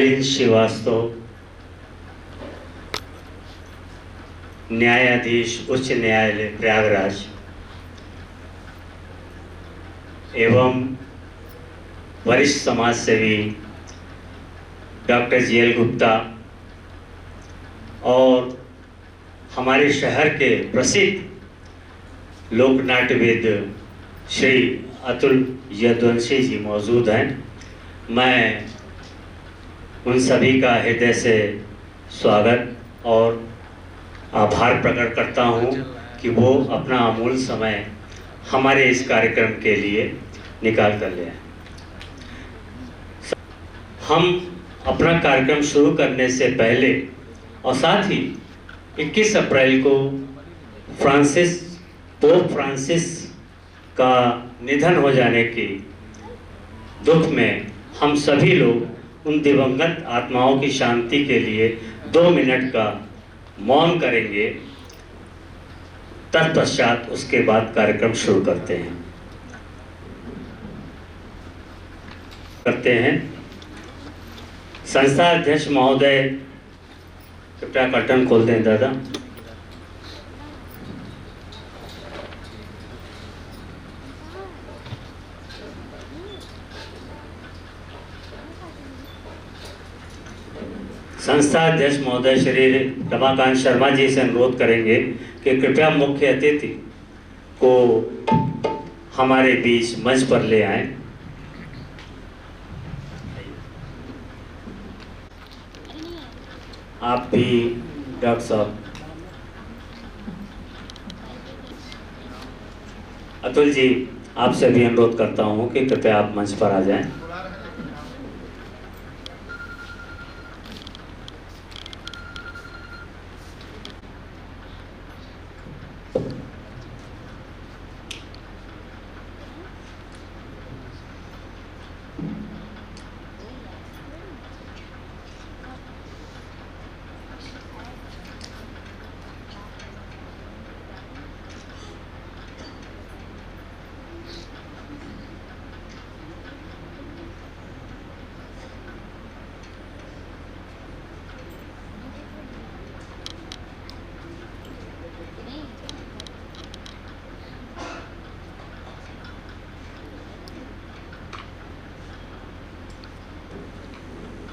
नलिन श्रीवास्तव, न्यायाधीश उच्च न्यायालय प्रयागराज, एवं वरिष्ठ समाज सेवी डॉक्टर जी.एल. गुप्ता और हमारे शहर के प्रसिद्ध लोकनाट्यविद श्री अतुल यदुवंशी जी मौजूद हैं। मैं उन सभी का हृदय से स्वागत और आभार प्रकट करता हूं कि वो अपना अमूल्य समय हमारे इस कार्यक्रम के लिए निकाल कर ले आए। हम अपना कार्यक्रम शुरू करने से पहले और साथ ही 21 अप्रैल को पोप फ्रांसिस का निधन हो जाने की दुख में हम सभी लोग उन दिवंगत आत्माओं की शांति के लिए 2 मिनट का मौन करेंगे। तत्पश्चात उसके बाद कार्यक्रम शुरू करते हैं। संस्था अध्यक्ष महोदय कृपया कर्टन खोल दें दादा। संस्था अध्यक्ष महोदय श्री रमाकांत शर्मा जी से अनुरोध करेंगे कि कृपया मुख्य अतिथि को हमारे बीच मंच पर ले आएं। आप भी डॉक्टर साहब अतुल जी, आपसे भी अनुरोध करता हूं कि कृपया आप मंच पर आ जाएं।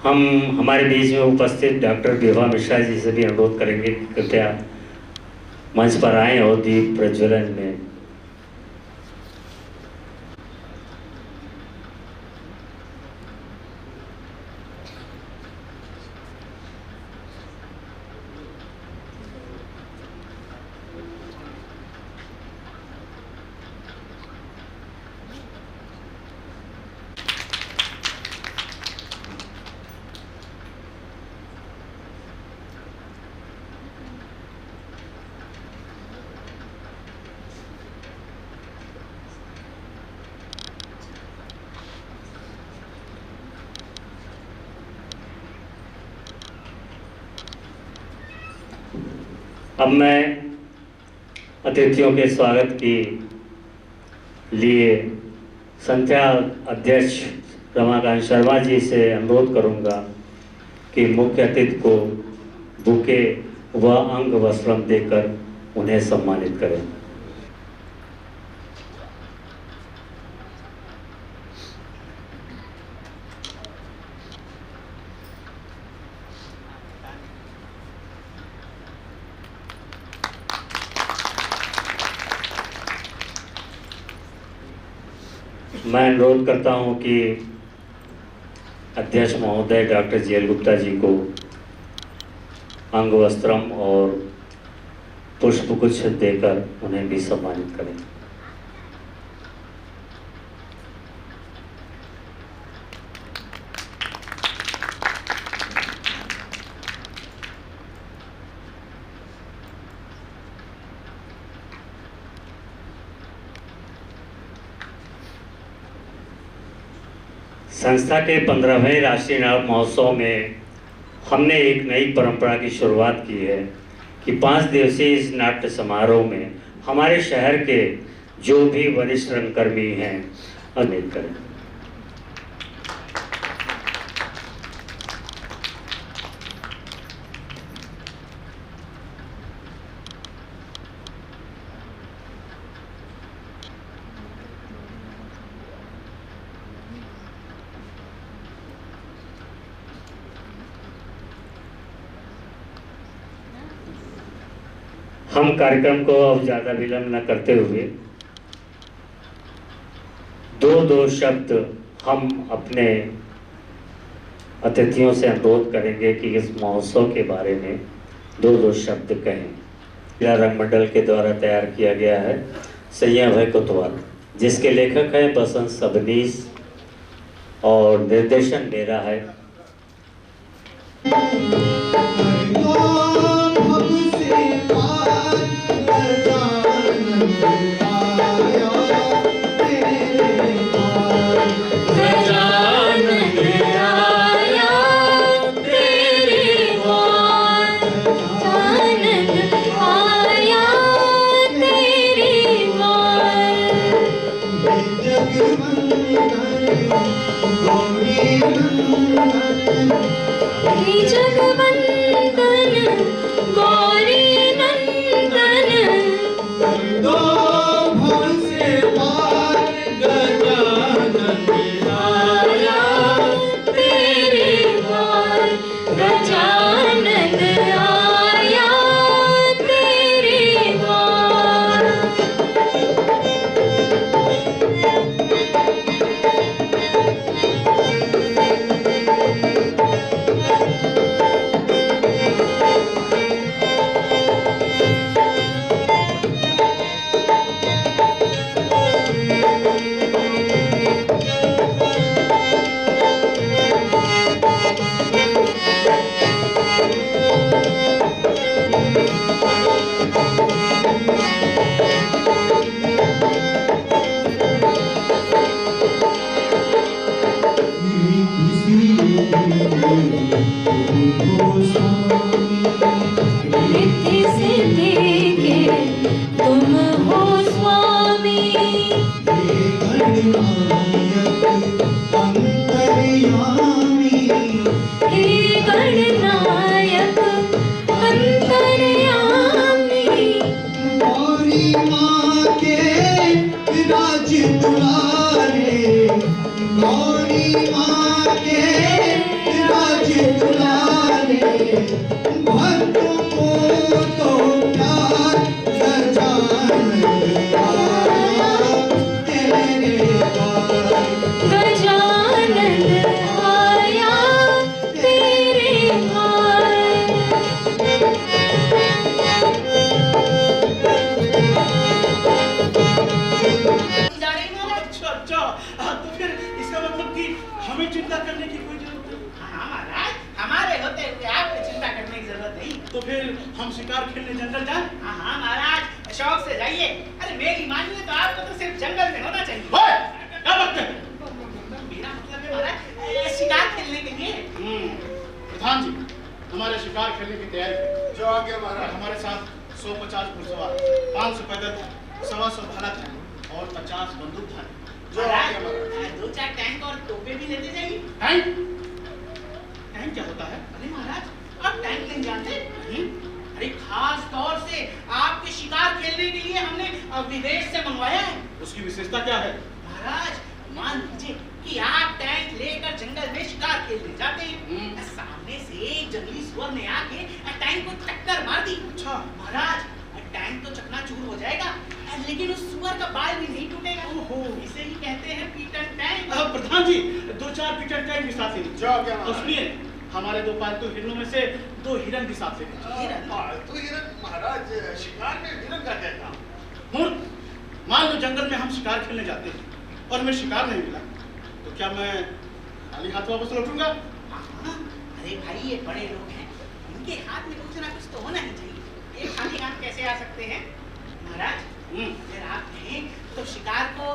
हम हमारे बीच में उपस्थित डॉक्टर विभा मिश्रा जी से भी अनुरोध करेंगे कि कृपया मंच पर आएं और दीप प्रज्वलन में अब मैं अतिथियों के स्वागत के लिए संध्या अध्यक्ष रमाकांत शर्मा जी से अनुरोध करूंगा कि मुख्य अतिथि को बुके व अंग वस्त्रम देकर उन्हें सम्मानित करें। मैं अनुरोध करता हूं कि अध्यक्ष महोदय डॉक्टर जी.एल. गुप्ता जी को अंग वस्त्रम और पुष्पगुच्छ देकर उन्हें भी सम्मानित करें। संस्था के 15वें राष्ट्रीय नाटक महोत्सव में हमने एक नई परंपरा की शुरुआत की है कि 5 दिवसीय इस नाट्य समारोह में हमारे शहर के जो भी वरिष्ठ रंगकर्मी हैं अभिनय करें। हम कार्यक्रम को अब ज़्यादा विलंब न करते हुए दो शब्द हम अपने अतिथियों से अनुरोध करेंगे कि इस महोत्सव के बारे में दो शब्द कहें। जिला रंग मंडल के द्वारा तैयार किया गया है सैया भाई कोतवाल, जिसके लेखक हैं बसंत सबनीस और निर्देशन मेरा है। तो फिर हम शिकार खेलने जंगल जाएं? हाँ महाराज, शौक से जाइए। अरे मेरी मानिए तो आपको तो सिर्फ जंगल में होना चाहिए। क्या बात है? मेरा मतलब है महाराज शिकार खेलने के लिए। प्रधान जी, हमारे शिकार खेलने की तैयारी करें। जो आगे महाराज। हमारे साथ 150 घुड़सवार, 500 पैदल, 125 भाला था और 50 बंदूक था। जो आगे महाराज। 2-4 टैंक और तोपे भी लेते जाइए। टैंक क्या होता है? अरे महाराज, आप टैंक नहीं जानते? अरे खास तौर से आपके शिकार खेलने के लिए हमने विदेश से मंगवाया है। उसकी विशेषता क्या है? महाराज, मान लीजिए कि आप टैंक लेकर जंगल में शिकार खेलने जाते हैं, सामने से एक जंगली सुअर ने आके टैंक को टक्कर मार दी। अच्छा महाराज, टैंक तो चकनाचूर हो जाएगा, लेकिन उस सुअर का बाल भी नहीं टूटेगा। ओहो, इसे ही कहते हैं पीटन टैंक। प्रधान जी, 2-4 पीटन टैंक भी साथ ले। सुनिए, हमारे 2 पालतू हिरणों में से 2 हिरन भी साथ ले। पालतू हिरन? महाराज, शिकार में हिरन का क्या काम? मान लो जंगल में हम शिकार खेलने जाते हैं और हमें शिकार नहीं मिला, तो क्या मैं खाली हाथ वापस लौटूंगा? अरे भाई, ये बड़े लोग हैं, इनके हाथ में कुछ ना कुछ तो होना ही चाहिए। ये खाली हाथ कैसे आ सकते हैं? महाराज, अगर आप कहें तो शिकार को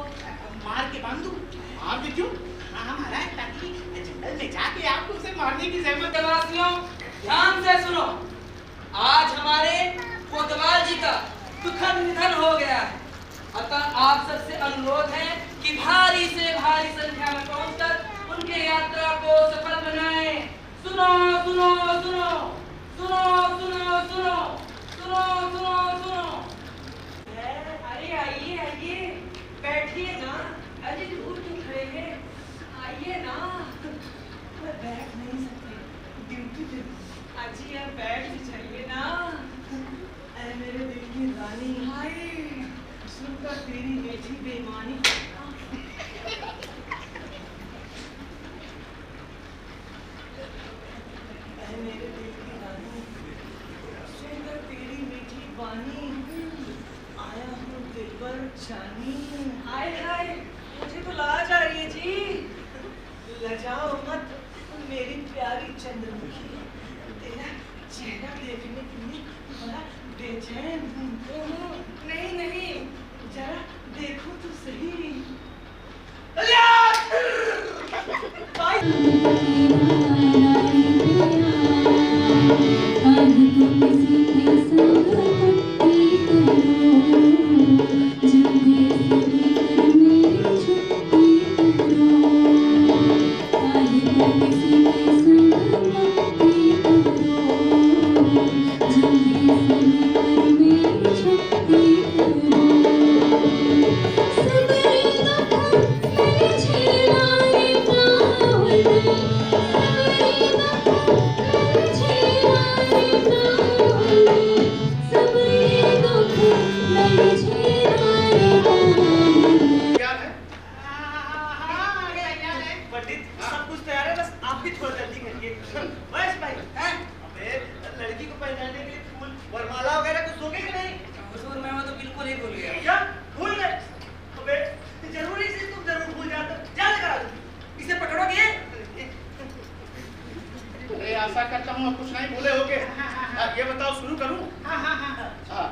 मार के बांध दूं। मार के क्यों? हाँ महाराज, ताकि जंगल में जाके आपको उसे मारने की जरूरत है। वासियों, ध्यान से सुनो, आज हमारे कोतवाल जी का दुखद निधन हो गया है। अतः आप सबसे अनुरोध है कि भारी से भारी संख्या में पहुंचकर उनके यात्रा को सफल बनाएं। सुनो सुनो सुनो सुनो सुनो सुनो सुनो सुनो सुनो। अरे आइए आइए, बैठिए ना। अरे दूर क्यों खड़े हैं? आइए ना। मैं बैठ नहीं सकती, ड्यूटी पे। अजी, आप बैठ भी जाइए ना। ऐ मेरे दिल की रानी, हाय सुनकर तेरी मीठी बेईमानी। ऐ मेरे दिल की रानी, सुनकर तेरी मीठी बानी, आया हूँ दिलबर जानी। हाय हाय, मुझे तो लाज आ रही है जी। लजाओ मत मेरी प्यारी चंद्रमुखी, तेरा चेहरा देखने के लिए बड़ा बेचैन हूँ। नहीं नहीं, जरा देखो तो सही। सब कुछ तैयार है, बस आप भी थोड़ा जल्दी करिए। बस भाई, हैं? अबे लड़की को पहनाने के लिए फूल वरमाला वगैरह कुछ दोगे कि नहीं? हुजूर मैं वो तो बिल्कुल ही भूल गया। क्या भूल गए? अबे जरूरी से तुम जरूर भूल जाते, जा लेकर आ जाओ। इसे पकड़ोगे? अरे आशा करता हूँ कुछ नहीं भूले होगे। ये बताओ शुरू करूँ? हाँ।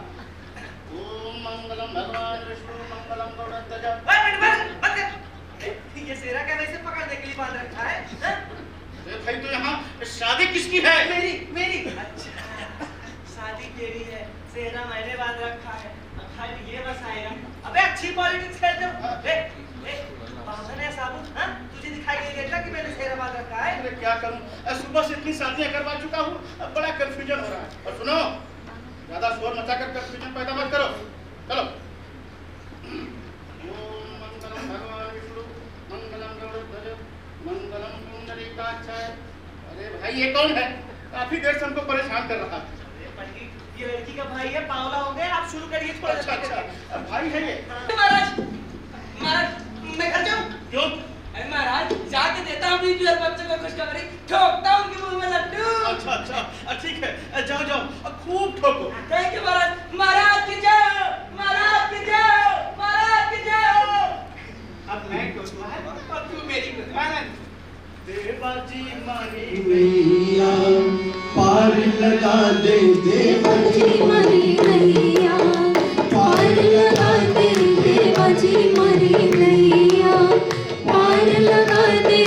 ओम मंगलम भगवान विष्णु मंगलम गौड़ध्वज। बंद कर। ये सेरा क्या वैसे पकड़ने के लिए बांध रखा है? अरे भाई तो यहाँ शादी किसकी है? मेरी। अच्छा, शादी तेरी है, सेरा मैंने बांध रखा है, खाली ये बस आएगा। अबे अच्छी पॉलिटिक्स खेलते हो। बांधन है साबुन, हाँ? तुझे दिखाई नहीं देता कि मैंने सेरा बांध रखा है? अरे क्या करूँ, सुबह से इतनी शादियाँ करवा चुका हूँ, अब बड़ा कंफ्यूजन हो रहा है। और सुनो, ज्यादा शोर मचाकर कंफ्यूजन पैदा मत करो। चलो। ओम मंगलम भगवान विष्णु मंगलम गौड़ध्वज मंगलम पुंडरीकाक्षाय। अरे भाई ये कौन है? काफी देर से हमको परेशान कर रहा है। अरे पंडित, ये लड़की का भाई है, पावला हो गए, आप शुरू करिए थोड़ा। अच्छा, भाई है ये? महाराज, मैं घर जाऊँ? क्यों? अरे महाराज, जाके देता हूँ बीबी और बच्चों को खुशखबरी, ठोकता हूँ उनके मुंह में लड्डू। अच्छा, ठीक है, जाओ, खूब ठोको। थैंक यू महाराज। महाराज की जय, महाराज की जय, महाराज की जय। अब मैं ठोकूँ है और तू मेरी कुर्बान। देवाजी मारी मैया पार लगा दे, देवाजी मरी नैया पार लगा दे, देवाजी मरी नैया पार लगा दे।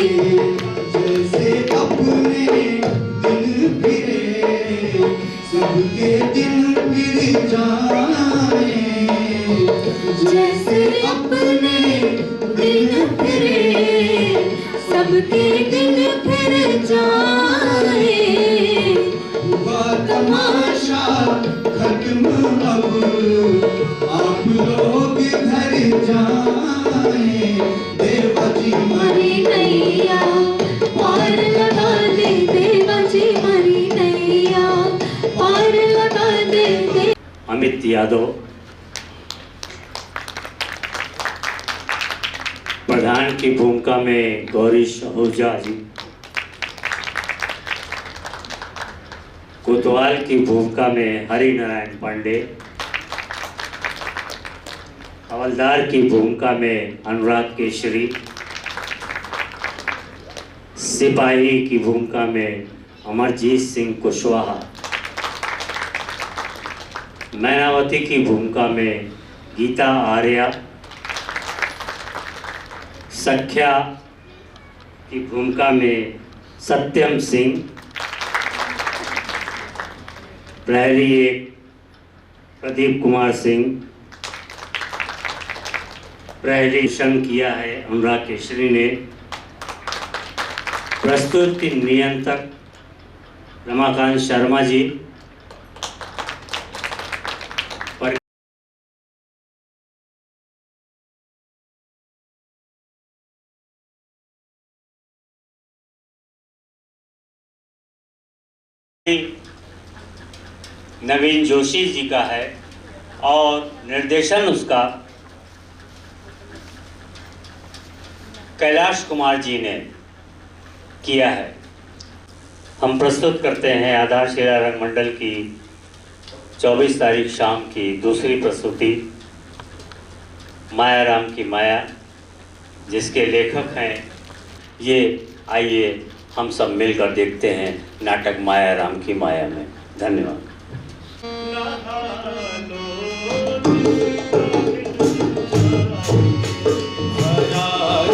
जैसे अपने दिल फिरे सबके दिल फिर जाए, जैसे अपने दिल फिरे सबके दिल फिर जाए। हुआ तमाशा खत्म अब, आप लोग घर जाए। देवाजी मरी नैया पार लगा दे, देवाजी मरी नैया पार लगा दे। अमित यादव, प्रधान की भूमिका में गौरीश आहूजा जी, कोतवाल की भूमिका में हरि नारायण पांडे, हवलदार की भूमिका में अनुराग केशरी, सिपाही की भूमिका में अमरजीत सिंह कुशवाहा, मैनावती की भूमिका में गीता आर्या, सख्या की भूमिका में सत्यम सिंह, प्रहरी एक प्रदीप कुमार सिंह, प्रहरी संग किया है अनुराग केशरी ने, प्रस्तुति नियंत्रक रमाकांत शर्मा जी, नवीन जोशी जी का है और निर्देशन उसका कैलाश कुमार जी ने किया है। हम प्रस्तुत करते हैं आधारशिला रंगमंडल की 24 तारीख शाम की दूसरी प्रस्तुति माया राम की माया, जिसके लेखक हैं ये। आइए हम सब मिलकर देखते हैं नाटक माया राम की माया में। धन्यवाद।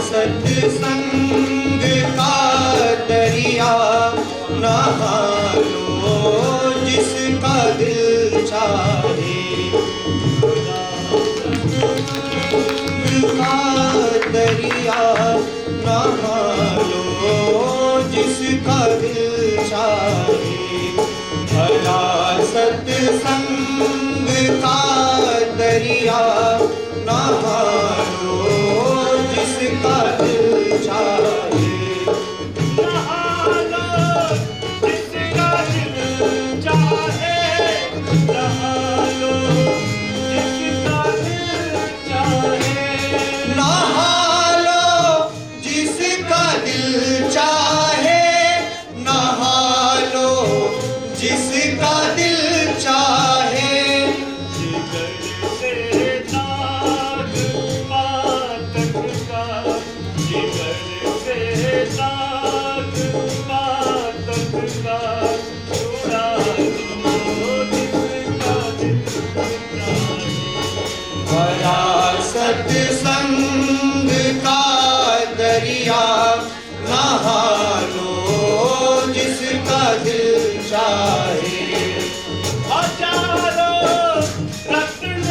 सत्संग का दरिया नहा लो जिसका दिल चाहे, दरिया नहा लो जिसका दिल चाहे। भला सत्संग का दरिया नहा लो जिसका दिल चाहे। सत्संग का दरिया नहा लो जिसका दिल चाहे। हजारों रत्न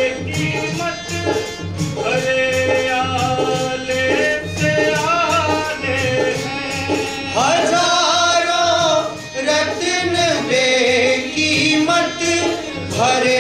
बेकीमत भरे आले से आने हैं। हजारों रत्न बेकीमत भरे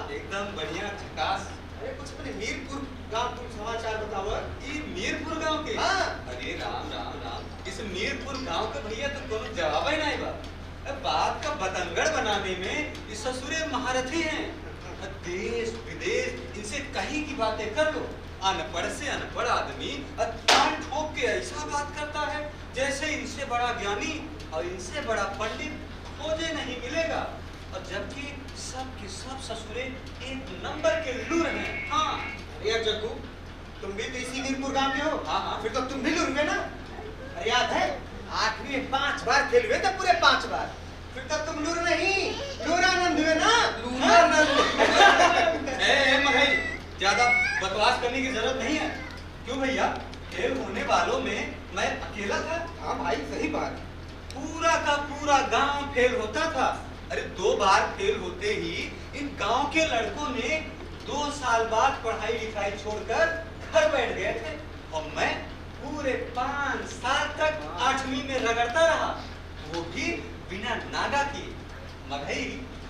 एकदम बढ़िया झकास। अरे कुछ अपने मीरपुर गांव तुम समाचार बताओ। ये मीरपुर गांव के? हाँ। अरे राम राम राम, इस मीरपुर गांव के भैया तो कोनो जवाब ही नहीं बा। बात का बतंगड़ बनाने में ये ससुरे महारथी हैं। देश विदेश इनसे कहीं की बातें कर लो, अनपढ़ से अनपढ़ आदमी कान ठोक के ऐसा बात करता है जैसे इनसे बड़ा ज्ञानी और इनसे बड़ा पंडित खोजे नहीं मिलेगा। और जबकि सब के सब ससुरे एक नंबर के लूर हैं। हाँ अरे जग्गू, तुम भी तो इसी मीरपुर गांव के हो। हाँ हाँ, फिर तो तुम भी लूर में ना। अरे याद है 8वीं में 5 बार फेल हुए थे, पूरे 5 बार। फिर तब तुम लूर नहीं लूरानंद हुए ना। लूरानंद। मगई, ज्यादा बकवास करने की जरूरत नहीं है। क्यों भैया, फेल होने वालों में मैं अकेला था। हाँ भाई सही बात। पूरा का पूरा गांव फेल होता था। अरे 2 बार फेल होते ही इन गांव के लड़कों ने 2 साल बाद पढ़ाई लिखाई छोड़कर घर बैठ गए थे और मैं पूरे 5 साल तक 8वीं में रगड़ता रहा, वो भी बिना नागा किए। मगई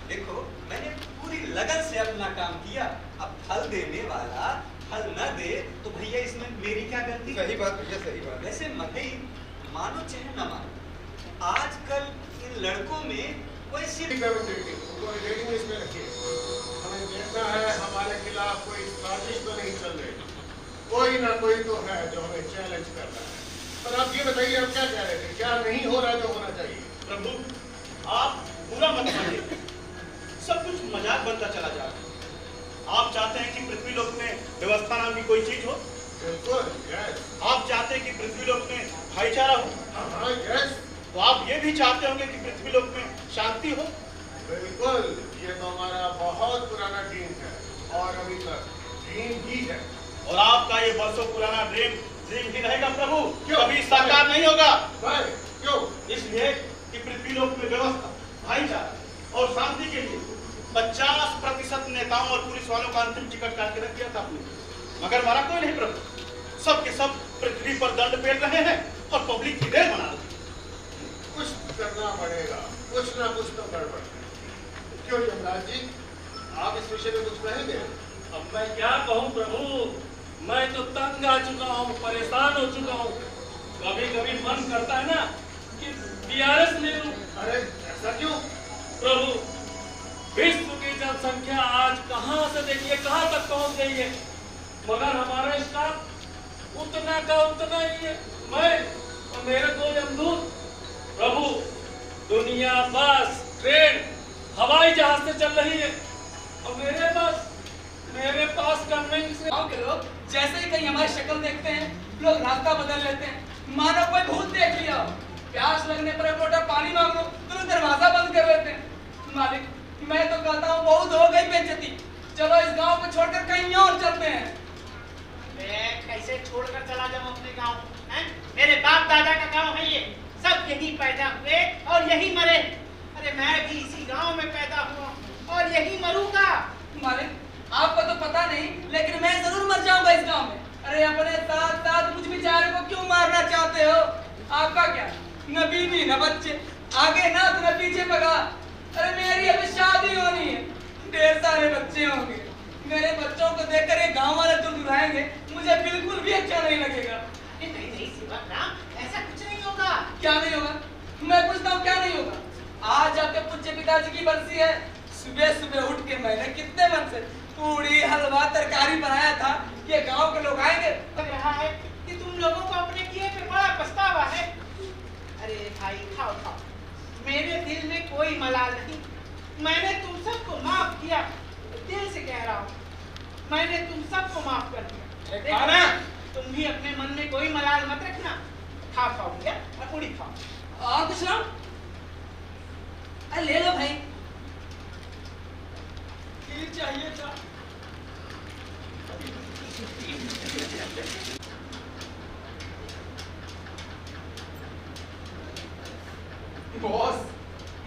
देखो, मैंने पूरी लगन से अपना काम किया। अब फल देने वाला फल न दे तो भैया इसमें मेरी क्या गलती? सही बात भैया, सही बात। वैसे मगई मानो चाहे न मानो, आजकल इन लड़कों में वैसी इसमें रखिए। हमें देखना है हमारे खिलाफ कोई साजिश तो नहीं चल रही। कोई ना कोई तो है जो हमें चैलेंज कर रहा है। पर आप ये बताइए, आप क्या कह रहे थे? क्या नहीं हो रहा जो होना चाहिए? प्रभु, आप बुरा मत मानिए, सब कुछ मजाक बनता चला जा रहा है। आप चाहते हैं कि पृथ्वीलोक में व्यवस्था नाम की कोई चीज हो? बिल्कुल, यस। आप चाहते हैं कि पृथ्वीलोक में भाईचारा हो? हाँ, यस। तो आप ये भी चाहते होंगे कि पृथ्वीलोक में शांति हो? बिल्कुल, ये तो हमारा बहुत पुराना ड्रीम है और अभी तक ड्रीम ही है। और आपका ये बरसों पुराना ड्रीम ही रहेगा प्रभु, क्यों? कभी साकार नहीं होगा। क्यों? इसलिए कि पृथ्वीलोक में व्यवस्था, भाईचारा और शांति के लिए 50% नेताओं और पुलिस वालों का अंतिम टिकट काट के रख दिया था आपने, मगर हमारा कोई नहीं प्रभु। सब के सब पृथ्वी पर दंड पेल रहे हैं और पब्लिक की देर बना रहे हैं। करना पड़ेगा, कुछ ना कुछ तो गड़बड़ है। क्यों यमराज जी, आप इस विषय में कुछ कहेंगे? अब मैं क्या कहूँ प्रभु, मैं तो तंग आ चुका हूँ, परेशान हो चुका हूँ। कभी कभी मन करता है ना कि DRS ले लूं। अरे ऐसा क्यों? प्रभु, विश्व की जनसंख्या आज कहाँ से देखिए कहाँ तक पहुँच गई है, मगर हमारा स्टाफ उतना का उतना ही है। मैं और मेरे 2 यमदूत। प्रभु, दुनिया बस, ट्रेन, हवाई जहाज से चल रही है और मेरे पास कन्वेंस से गाँव के लोग जैसे ही कहीं हमारी शक्ल देखते हैं, लोग रास्ता बदल लेते हैं, मानो कोई भूत देख लिया। प्यास लगने पर एक लोटा पानी मांग लो, तुरंत दरवाजा बंद कर लेते हैं। मालिक, मैं तो कहता हूँ बहुत हो गई बेइज्जती, चलो इस गांव को छोड़कर कहीं और चलते हैं। कैसे छोड़कर चला जाऊं अपने गांव? मेरे बाप दादा का गांव है ये, सब यही पैदा हुए और यही मरे। अरे मैं भी इसी गांव में पैदा हुआ और यही मरूंगा। मालिक, आपको तो पता नहीं, लेकिन मैं जरूर मर जाऊंगा इस गांव में। अरे अपने साथ साथ मुझ बेचारे को क्यों मारना चाहते हो? आपका क्या, न बीवी न बच्चे, आगे ना तो न पीछे भगा। अरे मेरी अभी शादी होनी है, ढेर सारे बच्चे होंगे। मेरे बच्चों को देखकर ये गांव वाले दुर्गुराएंगे, मुझे बिल्कुल भी अच्छा नहीं लगेगा। नहीं नहीं सेवक राम, ऐसा कुछ नहीं होगा। क्या नहीं होगा? मैं पूछता हूँ क्या नहीं होगा? आज आपके पूज्य पिताजी की बरसी है। सुबह सुबह उठ के मैंने कितने मन से पूड़ी हलवा तरकारी बनाया था, ये गांव के लोग आएंगे। लग रहा है कि तुम लोगों को अपने किए पे बड़ा पछतावा है। अरे भाई खाओ खाओ, मेरे दिल में कोई मलाल नहीं। मैंने तुम सबको माफ किया, दिल से कह रहा हूँ, मैंने तुम सबको माफ कर दिया। देखना, तुम भी अपने मन में कोई मलाल मत रखना। खाओ भैया, और पूड़ी खाओ। और कुछ ना? अरे ले लो भाई। खीर चाहिए था। बॉस,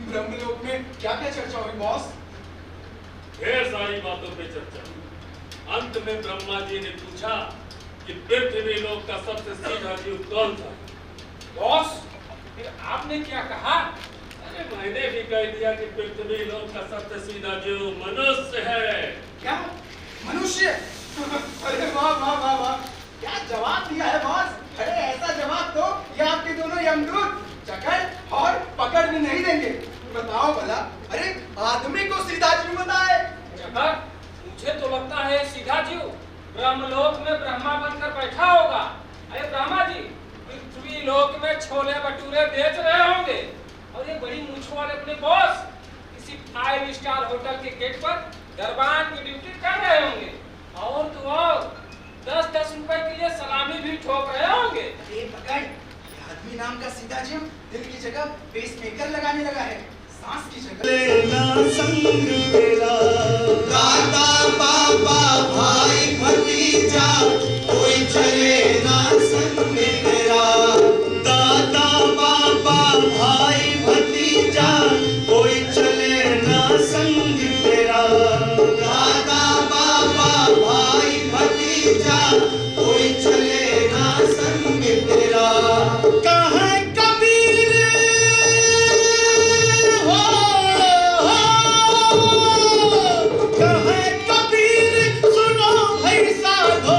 ब्रह्मलोक में क्या क्या चर्चा हुई बॉस? ढेर सारी बातों पे चर्चा। अंत में ब्रह्मा जी ने पूछा कि पृथ्वी लोक का सबसे सीधा जीव कौन था। बॉस, फिर आपने क्या कहा? अरे मैंने भी कह दिया कि पृथ्वी लोक का सबसे सीधा जीव मनुष्य है। क्या मनुष्य? अरे वाह वाह वाह वाह, क्या जवाब दिया है बॉस। अरे ऐसा जवाब तो ये आपके दोनों यमदूत जकड़ और पकड़ भी नहीं देंगे। बताओ भला, अरे आदमी को सीधा जीव बताए। जकड़, मुझे तो लगता है सीधा जीव ब्रह्मलोक में ब्रह्मा बनकर बैठा होगा। अरे ब्रह्मा जी, पृथ्वी लोक में छोले भटूरे बेच रहे होंगे और ये बड़ी मूंछ वाले अपने बॉस किसी 5 स्टार होटल के गेट पर दरबान की ड्यूटी कर रहे होंगे। और तो और 10-10 रुपए के लिए सलामी भी ठोक रहे होंगे। अरे पकड़, आदमी नाम का सीधा जीव दिल की जगह पेसमेकर लगाने लगा है, सांस की जगह। लेना संग तेरा दादा बाबा भाई भतीजा, कोई चले ना संग तेरा। दादा बाबा भाई भतीजा, कोई चले ना संग तेरा। दादा बाबा भाई भतीजा, कोई चले ना संग तेरा। कहाँ कबीर हो, कहाँ कबीर सुनो भाई साधो,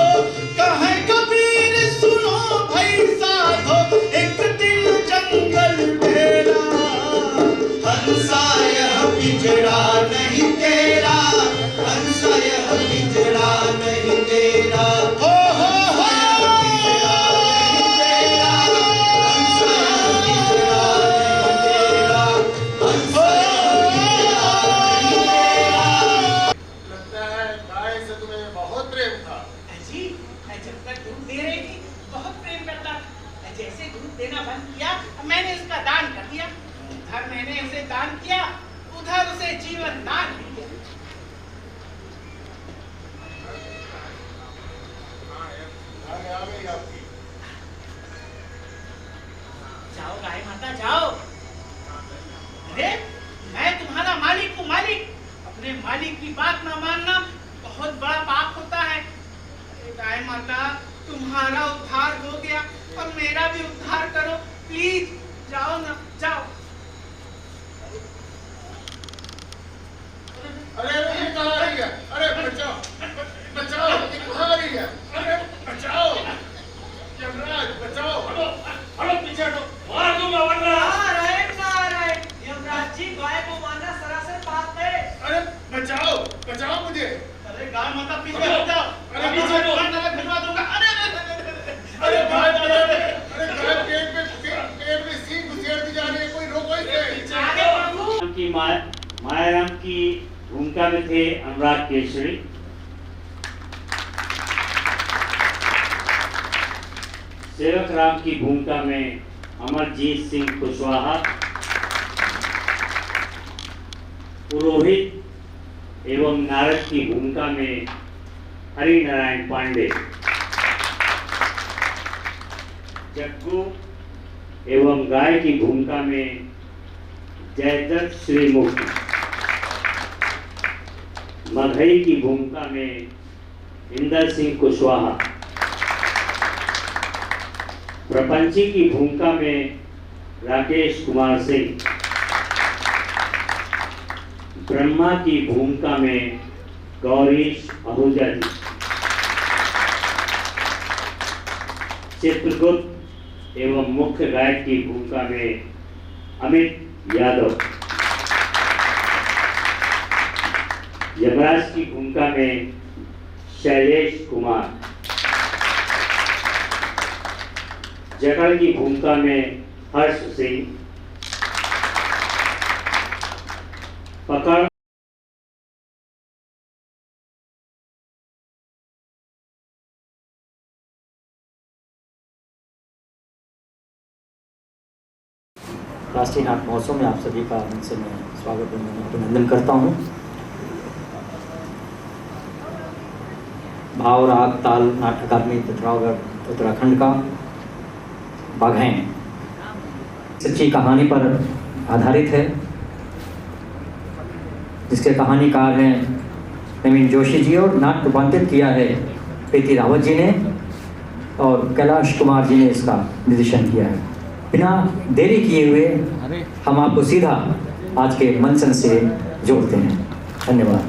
कहाँ कबीर सुनो भाई साधो। एक दिन जंगल मेरा, हंसा यह पिंजरा नहीं तेरा, हंसा यह पिंजरा नहीं तेरा। हो लगता है गाय से तुम्हें बहुत प्रेम था। जी, मैं जब तक दूध दे रही थी बहुत प्रेम करता था। जैसे दूध देना बंद किया, मैंने उसका दान कर दिया। उधर मैंने उसे दान किया, उधर उसे जीवन दान दिया। गाय आ गई आपकी। जाओ गाय माता जाओ। अरे मैं तुम्हारा मालिक हूँ, मालिक। अपने मालिक की बात ना मानना बहुत बड़ा पाप होता है। अरे गाय माता, तुम्हारा उद्धार हो गया और मेरा भी उद्धार करो, प्लीज जाओ ना, जाओ। की भूमिका में थे अनुराग केसरी, सेवक राम की भूमिका में अमरजीत सिंह कुशवाहा, पुरोहित एवं नारद की भूमिका में हरि नारायण पांडे, जग्गू एवं गाय की भूमिका में जयदत्त श्रीमुखी, मघई की भूमिका में इंदर सिंह कुशवाहा, प्रपंची की भूमिका में राकेश कुमार सिंह, ब्रह्मा की भूमिका में गौरीश आहूजा जी, चित्रगुप्त एवं मुख्य गायक की भूमिका में अमित यादव, यमराज की भूमिका में शैलेश कुमार, जकड़ की भूमिका में हर्ष सिंह, पकड़ राष्ट्रीय नाट्य महोत्सव में आप सभी का उनसे मैं स्वागत एवं अभिनंदन करता हूँ। भाव राग ताल नाट्य अकादमी पिथौरागढ़ उत्तराखंड का बाघैन सच्ची कहानी पर आधारित है, जिसके कहानीकार हैं नवीन जोशी जी और नाट्य रूपांतरित किया है प्रीति रावत जी ने और कैलाश कुमार जी ने इसका निर्देशन किया है। बिना देरी किए हुए हम आपको सीधा आज के मंचन से जोड़ते हैं। धन्यवाद।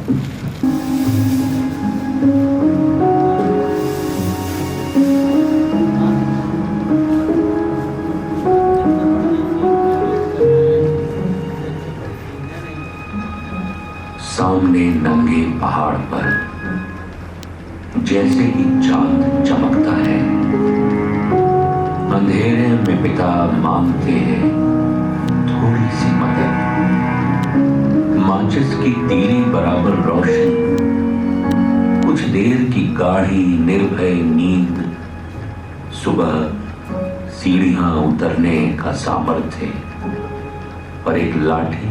सामने नंगे पहाड़ पर जैसे ही चांद चमकता है, अंधेरे में पिता मांगते हैं थोड़ी सी मदद। माचिस की तीली बराबर रोशनी, कुछ देर की गाढ़ी निर्भय नींद, सुबह सीढ़ियां उतरने का सामर्थ्य, पर एक लाठी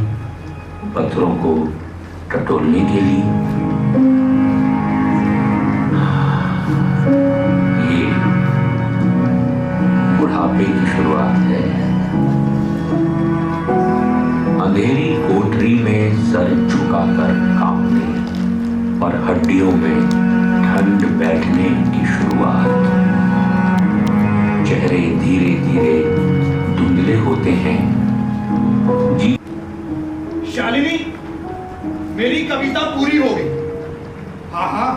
पत्थरों को टटोलने के लिए। ये बुढ़ापे की शुरुआत है। अंधेरी कोठरी में सर झुकाकर कांपने और हड्डियों में ठंड बैठने की शुरुआत। चेहरे धीरे धीरे धुंधले होते हैं। जी शालिनी, मेरी कविता पूरी हो गई। हाँ हाँ,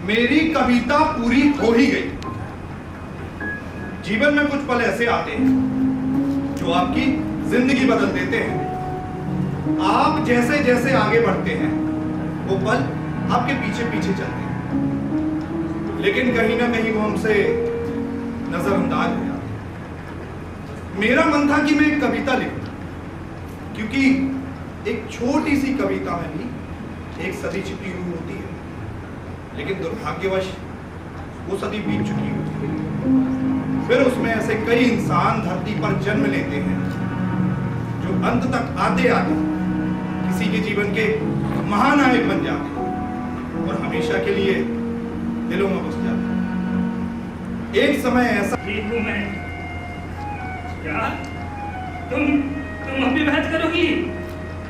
मेरी कविता पूरी हो ही गई। जीवन में कुछ पल ऐसे आते हैं जो आपकी जिंदगी बदल देते हैं। आप जैसे जैसे आगे बढ़ते हैं वो पल आपके पीछे पीछे चलते हैं, लेकिन कहीं ना कहीं वो हमसे नजरअंदाज हो जाते हैं। मेरा मन था कि मैं एक कविता लिखूं, क्योंकि एक छोटी सी कविता में भी एक सदी छिपी हुई होती है, लेकिन दुर्भाग्यवश वो सदी बीत चुकी होती है। फिर उसमें ऐसे कई इंसान धरती पर जन्म लेते हैं जो अंत तक आते आते किसी के जीवन के महानायक बन जाते हैं और हमेशा के लिए दिलों में बस जाते हैं। एक समय ऐसा ठीक हूं मैं। क्या तुम अभी बहस करोगी?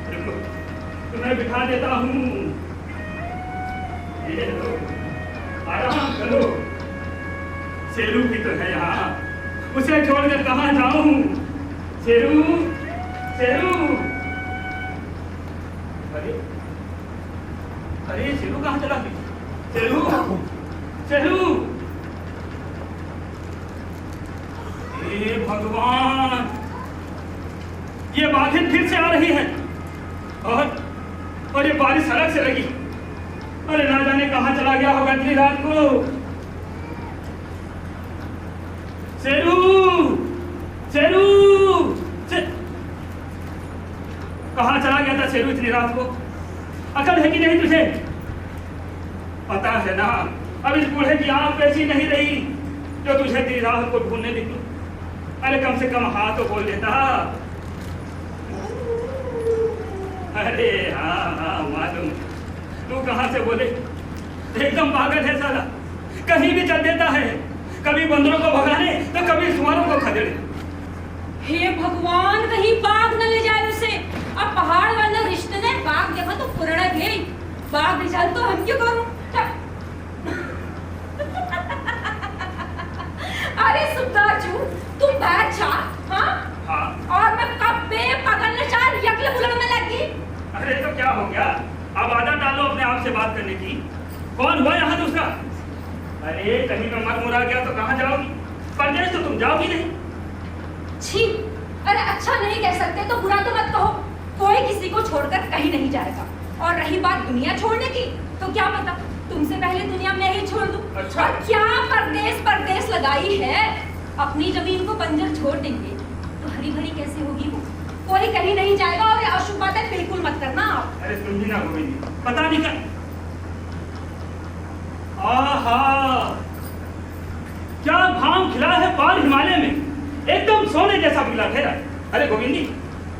रुको, तुम्हें बिठा देता हूँ। ये लो, आराम करो। शेरू भी तो है यहाँ, उसे छोड़कर कहाँ जाऊँ? शेरू, शेरू। अरे शेरू कहाँ चला गया? शेरू, शेरू। हे भगवान, ये बाधित फिर से आ रही है और ये बारिश सड़क से लगी। अरे ना जाने कहाँ चला गया होगा इतनी रात को। शेरू, शेरू, कहाँ चला गया था शेरू इतनी रात को? अकल है कि नहीं तुझे? पता है ना, अब इस बूढ़े की आंख वैसी नहीं रही जो तुझे तेरी राह को ढूंढने निकलूं। अरे कम से कम हाँ तो बोल देता। अरे हाँ मालूम, तू कहाँ से बोले? एकदम पागल है साला, कहीं भी चल देता है, कभी बंदरों को भगाने तो कभी सुअरों को खदेड़े। हे भगवान, कहीं बाघ न ले जाए उसे। अब पहाड़ वाले रिश्ते ने बाघ देखा तो पुराना गई, बाघ ले जाए तो हम क्यों करूं? अरे सुधाजू, तुम बैठ जा। हाँ? और मैं कब बे पकड़ने चार यकले बुलंद में लगी। अरे तो क्या हो गया? अब आदत डालो अपने आप से बात करने की। कौन हुआ यहाँ दूसरा? अरे कहीं पे मर मुरा गया तो कहाँ जाओगी? परदेश तो तुम जाओगी नहीं। छी, अरे अच्छा नहीं कह सकते तो बुरा तो मत कहो। कोई किसी को छोड़कर कहीं नहीं जाएगा। और रही बात दुनिया छोड़ने की, तो क्या पता तुमसे पहले दुनिया में ही छोड़ दूं। अच्छा। और क्या परदेश लगाई है? अपनी जमीन को बंजर छोड़ देंगे तो हरी भरी कैसे होगी वो? कोई कहीं नहीं जाएगा। और ये अशुभ बातें बिल्कुल मत करना आप। अरे तुम भी ना गोविंदी, पता नहीं क्या। आहा, क्या भाम खिला है पार हिमालय में, एकदम सोने जैसा पिला ठहरा। अरे गोविंदी,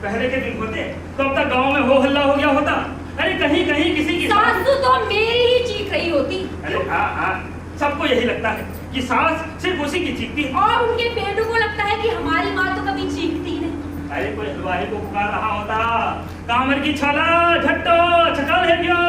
पहले के दिन होते तो अब तक गांव में हो हल्ला हो गया होता। अरे कहीं कहीं किसी की सासू तो मेरी ही चीख रही होती। अरे हाँ, सबको यही लगता है कि सास सिर्फ उसी की चीखती है। और उनके बेटों को लगता है कि हमारी माँ तो कभी चीखती नहीं। अरे कोई हलवाई को पुकार रहा होता, कामर की छाला झट्टो छकाल है क्यों?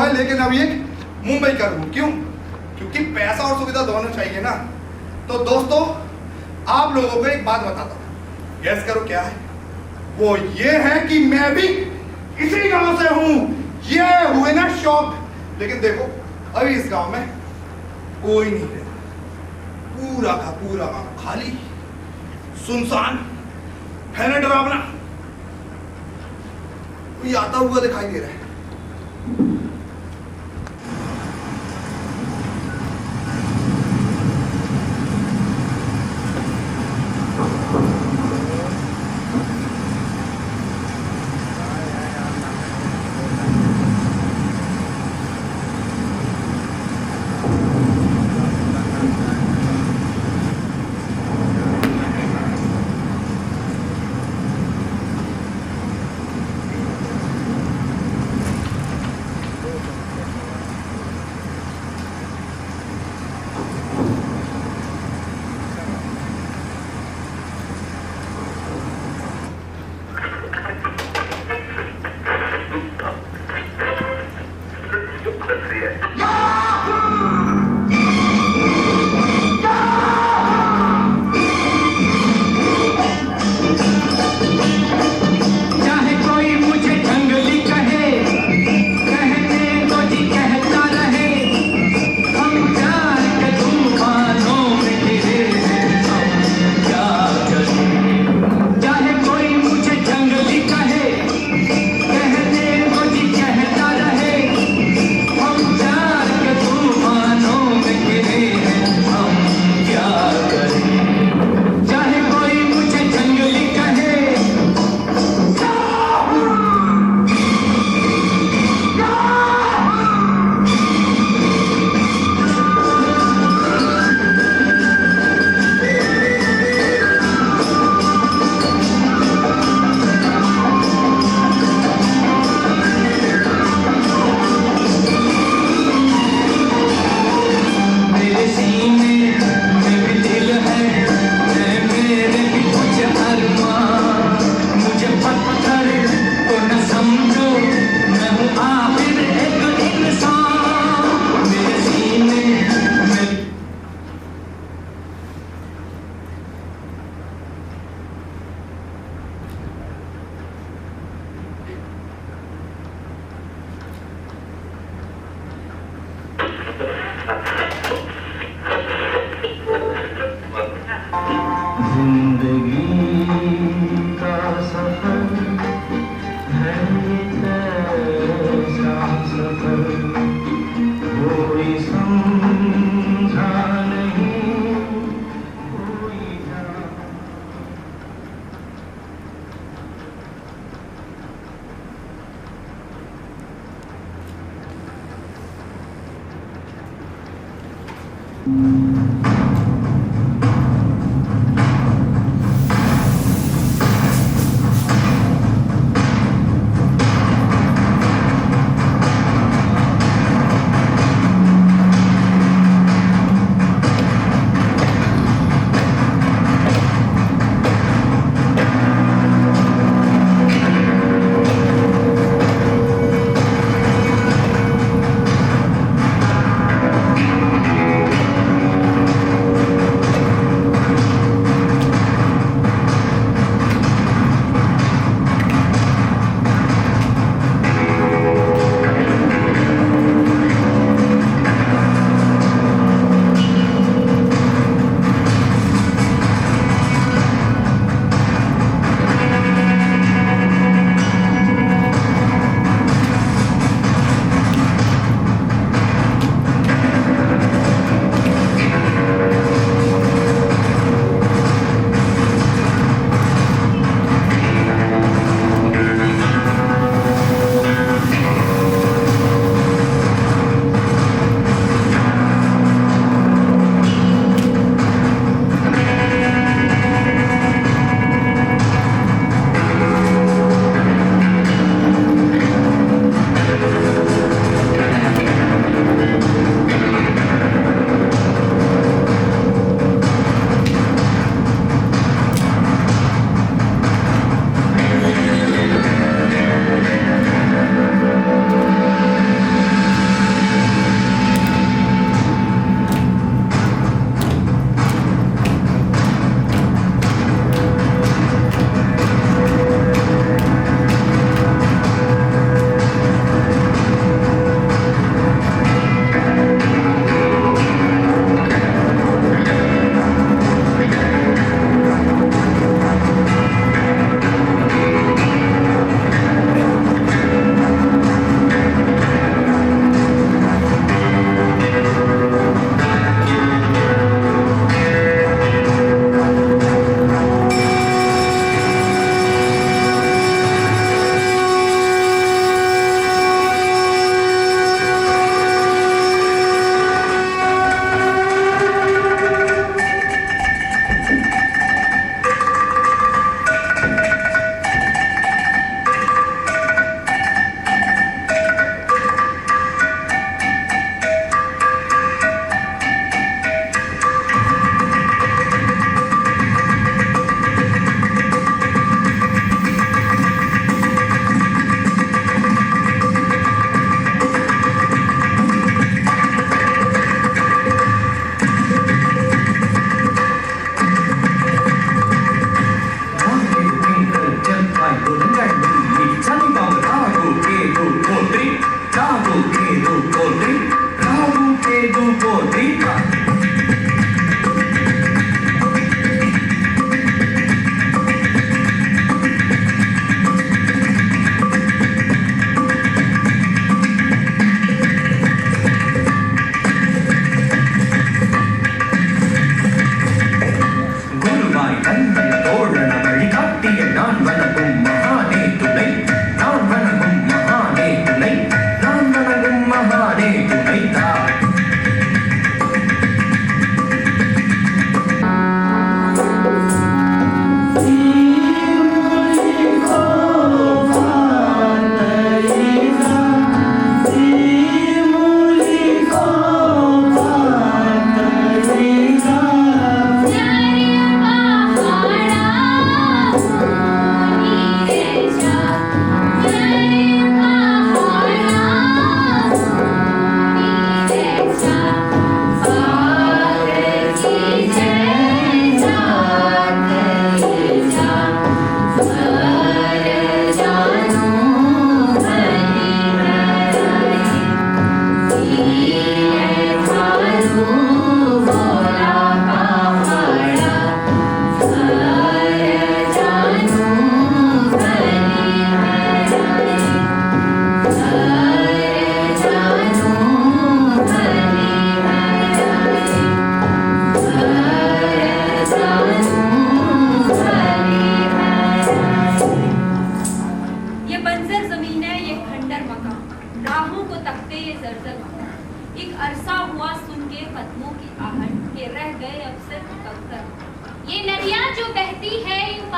लेकिन अभी एक मुंबई का रूट। क्यों? क्योंकि पैसा और सुविधा दोनों चाहिए ना। तो दोस्तों, आप लोगों को एक बात बताता हूं, गैस करो क्या है। वो ये है कि मैं भी इसी गांव से हूं। ये हुए ना शौक। लेकिन देखो, अभी इस गांव में कोई नहीं रहता, पूरा का पूरा गांव खाली सुनसान है ना, डरावना। कोई आता हुआ दिखाई दे रहा है।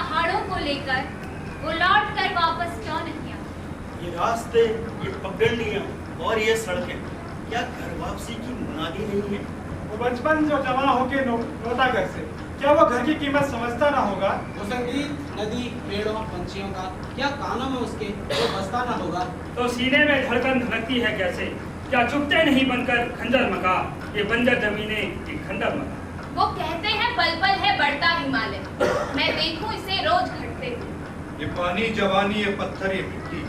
पहाड़ों को लेकर वो लौट कर वापस क्यों नहीं आया? ये रास्ते, ये पगडंडियां और ये सड़कें क्या घर वापसी की मुनादी नहीं है? वो बचपन जो जवान होके रोता घर से, क्या वो घर की कीमत समझता ना होगा? वो संगीत, नदी, पेड़ों, पंछियों का क्या कानों में उसके वो बसता ना होगा? तो सीने में धड़कन धड़कती है कैसे? क्या चुपते नहीं बनकर खंजर मका, ये बंजर जमीने ये खंडर मका। वो कहते हैं पल पल है बढ़ता हिमालय, मैं देखूं इसे रोज घटते हुए। ये पानी जवानी, ये पत्थर, ये मिट्टी,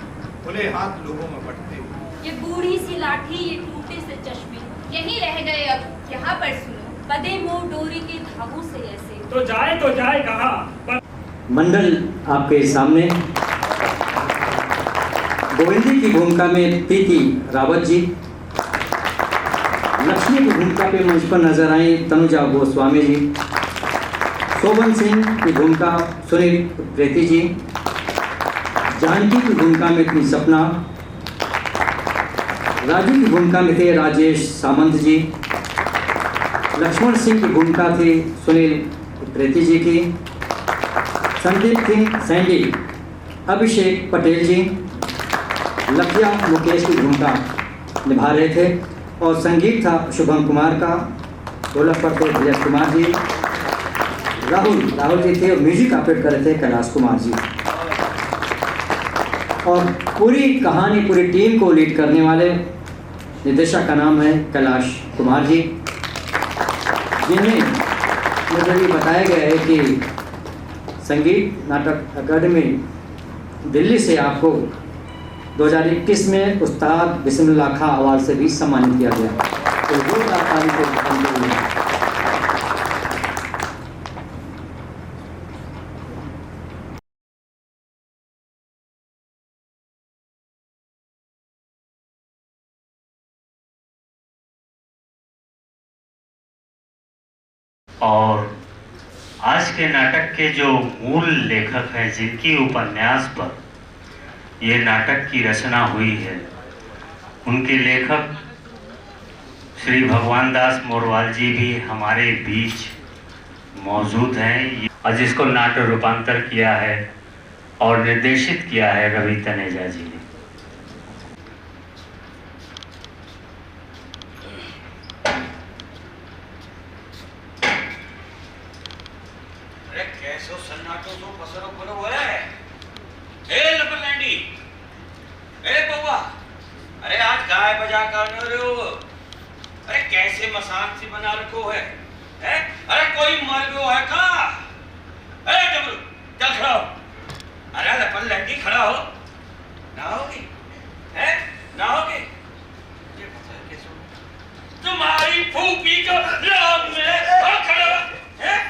खुले हाथ लोगों में बढ़ते हुए। ये बूढ़ी सी लाठी, ये टूटे से चश्मे, यही रह गए अब यहाँ पर सुनो, कदे मोह डोरी के धागों से ऐसे। तो जाए कहाँ? मंडल आपके सामने गोविंदी की भूमिका में प्रीति रावत जी, लक्ष्मी की भूमिका पे मंच पर नजर आई तनुजा गोस्वामी जी, शोभन सिंह की भूमिका सुनील प्रेती जी, जानकी की भूमिका में थी सपना, राजू की भूमिका में थे राजेश सामंत जी, लक्ष्मण सिंह की भूमिका थी सुनील प्रेती जी की, संदीप सिंह सैंडी अभिषेक पटेल जी, लखिया मुकेश की भूमिका निभा रहे थे और संगीत था शुभम कुमार का, ढोलक पर थे विजय कुमार जी, राहुल जी थे और म्यूजिक ऑपरेट कर रहे थे कैलाश कुमार जी। और पूरी कहानी पूरी टीम को लीड करने वाले निर्देशक का नाम है कैलाश कुमार जी, जिन्हें मुझे भी बताया गया है कि संगीत नाटक अकादमी दिल्ली से आपको 2021 में उस्ताद बिस्मिल्लाह खां अवार्ड से भी सम्मानित किया गया। तो जोरदार ताली से और आज के नाटक के जो मूल लेखक हैं, जिनकी उपन्यास पर ये नाटक की रचना हुई है, उनके लेखक श्री भगवान दास मोरवाल जी भी हमारे बीच मौजूद हैं, और जिसको नाट्य रूपांतर किया है और निर्देशित किया है रवि तनेजा जी ने। अरे कैसो सन्नाटो तो पसरो बोलो है। ए लपलैंडी, ए बउआ, अरे आज गाय बजा कर न रहे हो? अरे कैसे मसान सी बना रखो है? हैं? अरे कोई मर गयो है का? ए डबरू, चल खड़ा हो। अरे लपलैंडी खड़ा हो। ना होगी? हैं? ना होगी? ये पता है कैसो? तुम्हारी फूफी को राम में खड़ा हो। हैं?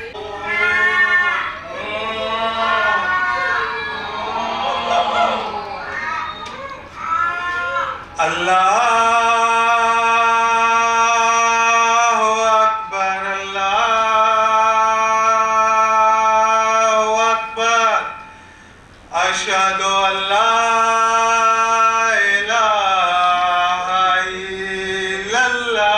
अल्लाह अकबर, अल्लाह अकबर, अशहदु अल्ला इलाहा इल्लल्लाह।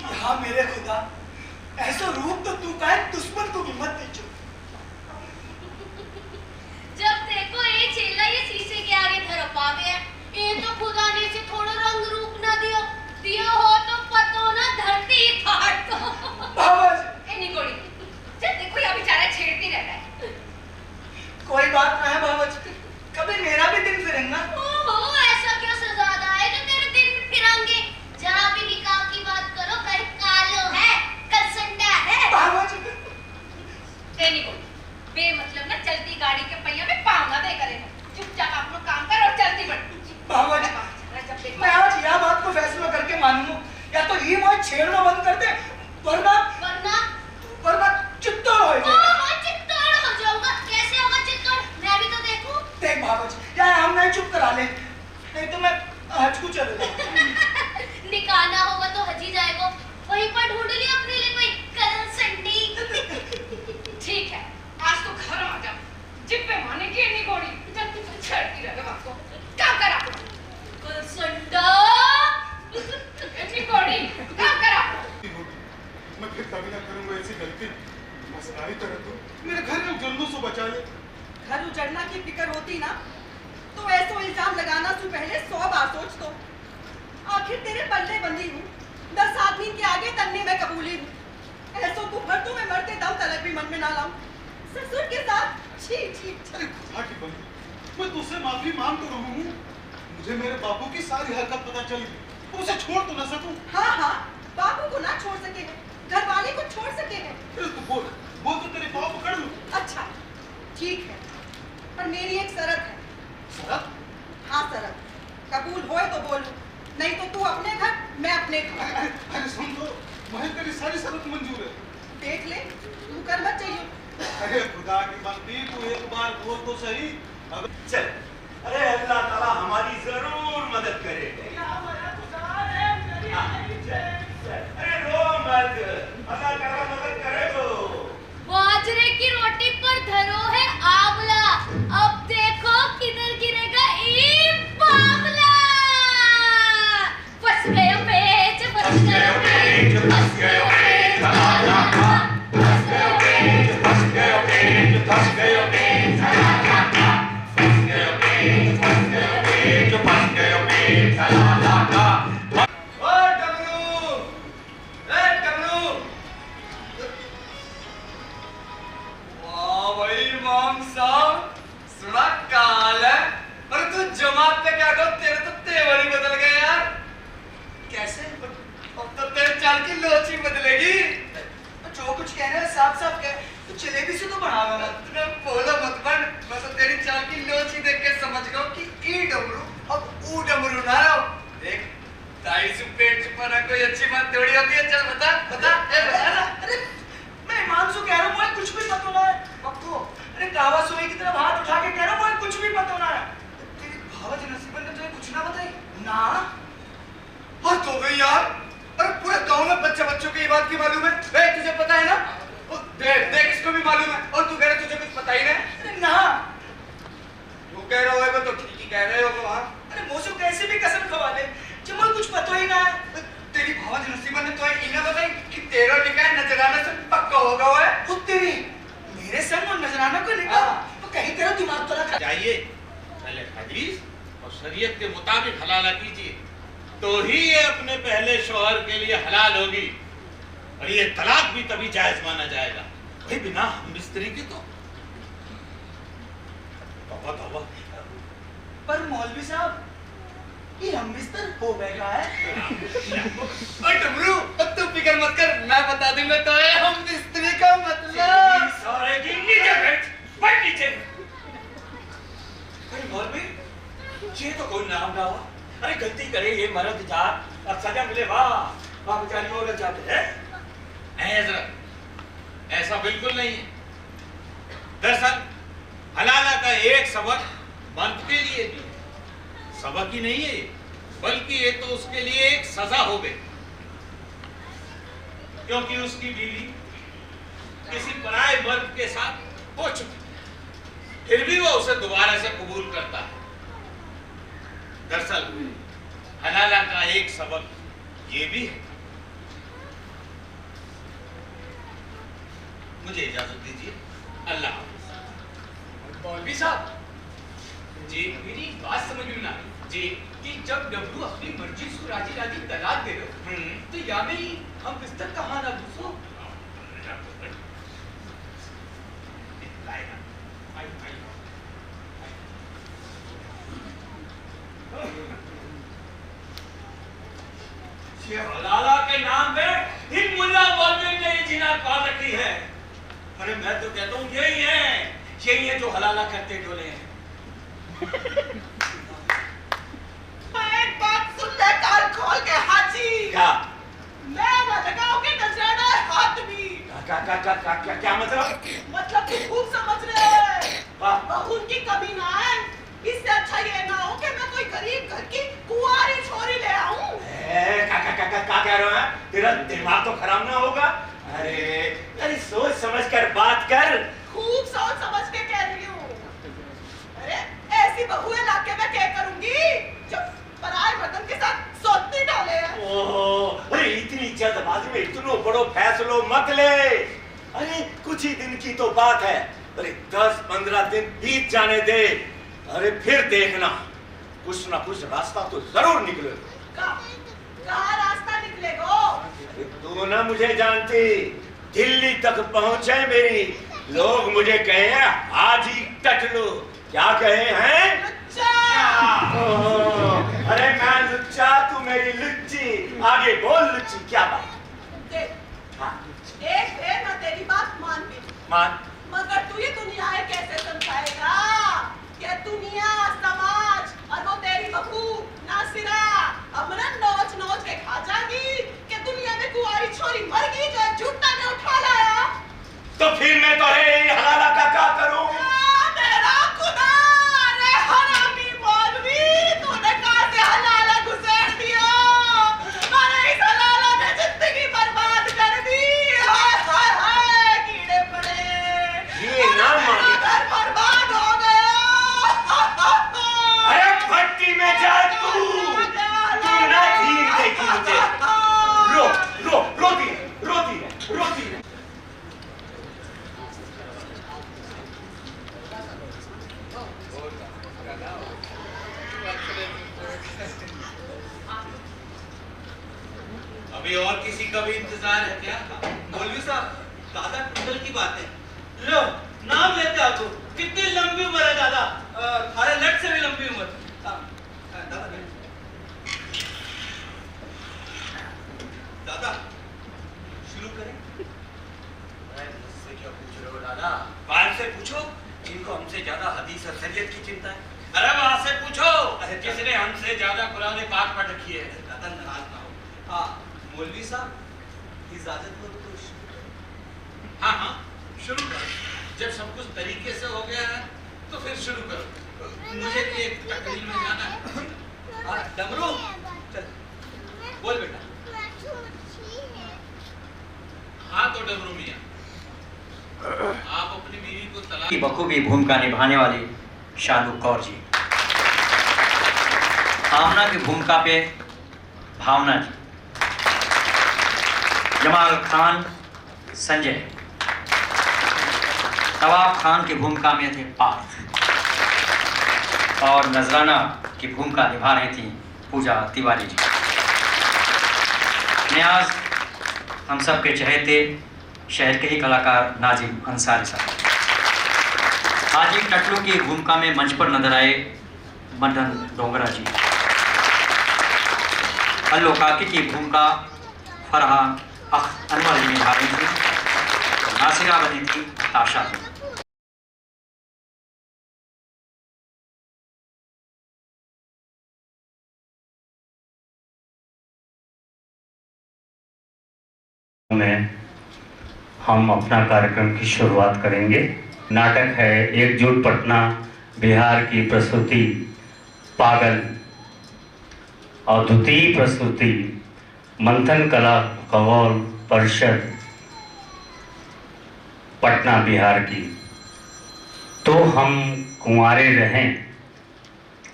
यहाँ मेरे खुदा, ऐसा रूप तो तू का दुश्मन को भी मत दीजो। जब देखो ये चेला ये शीशे के आगे धर पावे, ये तो खुदा ने से थोड़ा रंग रूप ना दिया हो तो पतो ना धरती फाट दो। बाबा ए निकोड़ी, जब देखो ये बेचारा छेड़ती रहता है। कोई बात ना है बाबा, कभी मेरा भी दिन फिरेंगा। ओहो, ऐसा क्यों सजादा है जो तेरे दिन फिरेंगे? जहाँ भी निकाह की बात करो, कहीं कालो है, कल संडा है। बाबा जी ए निकोड़ी, बेमतलब ना चलती गाड़ी के पहिया में पाँव ना दे करे। चुपचाप अपना काम कर और चलती बढ़। बाबा जी, मैं आज यह बात को फैसला करके मानूं, या तो ये मोह छेड़ना बंद कर दे, वरना चित्तौड़ हो जाए। चित्तौड़ हो जाऊंगा। कैसे होगा चित्तौड़? तो बचा ले। घर उजड़ना की फिक्र होती ना तो ऐसा इल्जाम लगाना तू पहले 100 बार सोच तो। आखिर तेरे पल्ले बंदी हूँ, 10 आदमी के आगे तन्ने में कबूली हूँ। ऐसो तू भर तू मैं मरते दम तलक भी मन में ना लाऊं। ससुर के साथ छी छी। अरे खुदा की बंदी, मैं तुझसे माफी मांग तो रहा हूँ। मुझे मेरे बापू की सारी हरकत पता चली, उसे छोड़ तो ना सकूं। हाँ हाँ, बापू को ना छोड़ सके हैं, घर वाले को छोड़ सके हैं। तू बोल तो तेरे पाँव पकड़ लूं। अच्छा ठीक है, पर मेरी एक शर्त है। शरत? हाँ शरत, कबूल होए तो बोलूं, नहीं तो तू अपने घर मैं अपने घर। अरे सुन तो, मुझे तेरी सारी शरत मंजूर है। देख ले, तू कर मत चाहिए। अरे खुदा की बंदी, तू एक बार बोल तो सही। चल, अरे अल्लाह ताला हमारी जरूर मदद करे। अरे रो मत, अल्लाह ताला मदद करेगा। बाजरे की रोटी पर धरो है आंवला, अब देखो किधर गिरेगा ये बावला। फंस गए पेच, फंस गए पेच, फंस गए पेच, फंस गए पेच, फंस गए पेच, फंस गए पेच, फंस गए पेच, फंस गए पेच, फंस गए पेच, ओ डमरू, ए डमरू। वाह भाई इमाम साहब, सुना काल है। अरे तू जमात पे क्या करो, तेरे तो तेवर ही बदल गए यार। कैसे? अब तो तेरे चाल की लोची बदलेगी। जो कुछ कह रहे हैं साफ साफ कह, तो जलेबी से तो बढ़ावा मत। तूने बोला मत बन, मैं तो तेरी चाल की लोची देख के समझ गया कि ई डमरू अब ऊ डमरू ना रहो। देख, दाई से पेट छुपाना कोई अच्छी बात थोड़ी होती है। चल बता बता, ए बता ना। अरे मैं मानसू कह रहा हूँ, मुझे कुछ भी पता ना है। पक्को, अरे कावा सोई की तरफ हाथ उठा के कह रहा हूँ, मुझे कुछ भी पता ना है। तेरी भावज नसीबन ने तुझे कुछ ना बताई ना? हाँ तो गई यार। अरे पूरे गांव में बच्चों की बात की मालूम है। ए तुझे पता है ना? देख देख, इसको भी मालूम है, और तू कह रहा तुझे कुछ पता ही नहीं। अरे ना, तू कह रहा होगा तो ठीक ही कह रहे हो वहाँ। अरे मोसू कैसे भी कसम खवा दे, जब मुझे कुछ पता ही ना है। तेरी भावज नसीबन ने तो इन्हें बताई कि तेरा निकाह नजराना से पक्का होगा। वो है खुद तेरी मेरे संग और नजराना को निकाह, तो कहीं तेरा दिमाग तो ना जाइए, पहले हदीस और शरीयत के मुताबिक हलाला कीजिए, तो ही ये अपने पहले शौहर के लिए हलाल होगी, और ये तलाक भी तभी जायज माना जाएगा। भाई बिना हम मिस्त्री के तो तौबा तौबा। पर मौलवी साहब, ये हम बिस्तर हो गया है। और डमरू, अब तू फिक्र मत कर, मैं बता दूंगा तो है हम बिस्त्री का मतलब। सारे की नीचे बैठ, बैठ नीचे। अरे मौलवी, ये तो कोई नाम ना हो। अरे गलती करे ये मर्द जात, अब सजा मिले वाह बेचारी औरत जाते हैं। ऐसा बिल्कुल नहीं है। दरअसल हलाला का एक सबक मर्द के लिए भी सबक ही नहीं है, बल्कि ये तो उसके लिए एक सजा हो गई, क्योंकि उसकी बीवी किसी पराये मर्द के साथ हो चुकी, फिर भी वो उसे दोबारा से कबूल करता है। दरअसल हलाला का एक सबक ये भी है। मुझे इजाजत दीजिए, अल्लाह हाफ़िज़। मौलवी साहब जी, मेरी बात समझ में ना आई जी, कि जब डब्लू अपनी मर्जी से राजी राजी तलाक दे रहे हो, तो या में ही हम बिस्तर कहाँ ना घुसो। हलाला के नाम पे इन मुल्ला मौलवी ने ये जिना काट रखी है। अरे मैं तो कहता हूँ यही है जो हलाला करते डोले हैं। एक बात सुन ले कान खोल के हाजी। क्या? मैं लगाओ के नजराना हाथ भी। क्या मतलब? मतलब कि खूब समझ रहे। बहू की कमी ना है, इससे अच्छा ये ना हो कि मैं कोई गरीब घर की कुंवारी छोरी ले आऊं। क्या कह रहे हैं? तेरा दिमाग तो खराब ना होगा? अरे सोच समझ कर बात कर। खूब सोच समझ के कह रही हूँ। अरे ऐसी बहू है लाके मैं क्या करूंगी जो पराये मर्दन के साथ सोती डाले है। ओहो, अरे इतनी जल्दबाजी में इतनो बड़ो फैसलो मत ले। अरे कुछ ही दिन की तो बात है, अरे 10-15 दिन बीत जाने दे, अरे फिर देखना कुछ ना कुछ रास्ता तो जरूर निकलेगा। कहाँ रास्ता निकलेगा? अरे तू ना मुझे जानती, दिल्ली तक पहुंचे मेरी लोग मुझे कहे हाजी टटलू। क्या कहे हैं? लुच्चा। अरे मैं लुच्चा, तू मेरी लुच्ची। आगे बोल लुच्ची, क्या बात? देख मैं तेरी बात मान भी, मगर तू ये दुनिया है कैसे समझाएगा? ये दुनिया समाज और वो तेरी बहू नासिरा हमने नोच नोच के खा जाएगी कि दुनिया में कुंवारी छोरी मर गई जो झूठा ने उठा लाया। तो फिर मैं तो हलाला का क्या करूं? मेरा खुदा, अरे हरामी मौलवी, तूने कहां से हलाला घुसेड़ दिया? अरे इस हलाला ने जिंदगी बर्बाद कर दी। हाय हाय हाय कीड़े पड़े, ये ना माने, घर बर्बाद हो गया। अरे भट्टी में जा तू ना धीर देखी मुझे। रोती है। अभी और किसी का भी इंतजार है क्या? मौलवी साहब, दादा टुटल की बात है। लो नाम लेते आपको, कितनी लंबी उम्र है दादा, थारे लट से भी लंबी उम्र। दादा शुरू करें? मुझसे क्या पूछ रहे हो दादा? बाहर से पूछो जिनको हमसे ज्यादा हदीस और शरीयत की चिंता है। अरे वहां से पूछो जिसने हमसे ज्यादा कुरान पाक पढ़ रखी है। दादा नाराज ना हो। हाँ मौलवी साहब इजाजत हो तो हाँ शुरू करो। जब सब कुछ तरीके से हो गया है तो फिर शुरू करो। मुझे भी एक तकरीर में जाना है। डमरू चल बोल बेटा। हाँ तो डमरू मियां, आप अपनी बीवी को तलाक की बखूबी भूमिका निभाने वाली शाहरुख कौर जी, आमना की भूमिका पे भावना जी, जमाल खान संजय, नवाब खान की भूमिका में थे पार्थ, और नजराना की भूमिका निभा रही थी पूजा तिवारी जी। न्याज हम सब के चहेते शहर के ही कलाकार नाजिम अंसारी साहब। हाजी टटलू की भूमिका में मंच पर नजर आए मदन डोंगरा जी। अल्लो काकी की भूमिका फरहान अनवर जी निभा रही थी। नासिरा बनी थी ताशा। में हम अपना कार्यक्रम की शुरुआत करेंगे। नाटक है एकजुट पटना बिहार की प्रस्तुति पागल, और द्वितीय प्रस्तुति मंथन कला खगोल परिषद पटना बिहार की। तो हम कुंवारे रहें,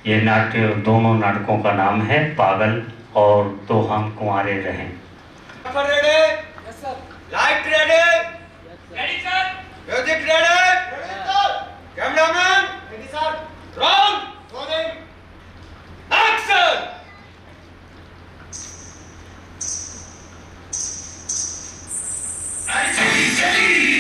ये नाट्य दोनों नाटकों का नाम है, पागल और तो हम कुंवारे रहें। Light ready, ready sir. Music ready, ready sir. Cameraman ready sir. Role rolling action. Hey!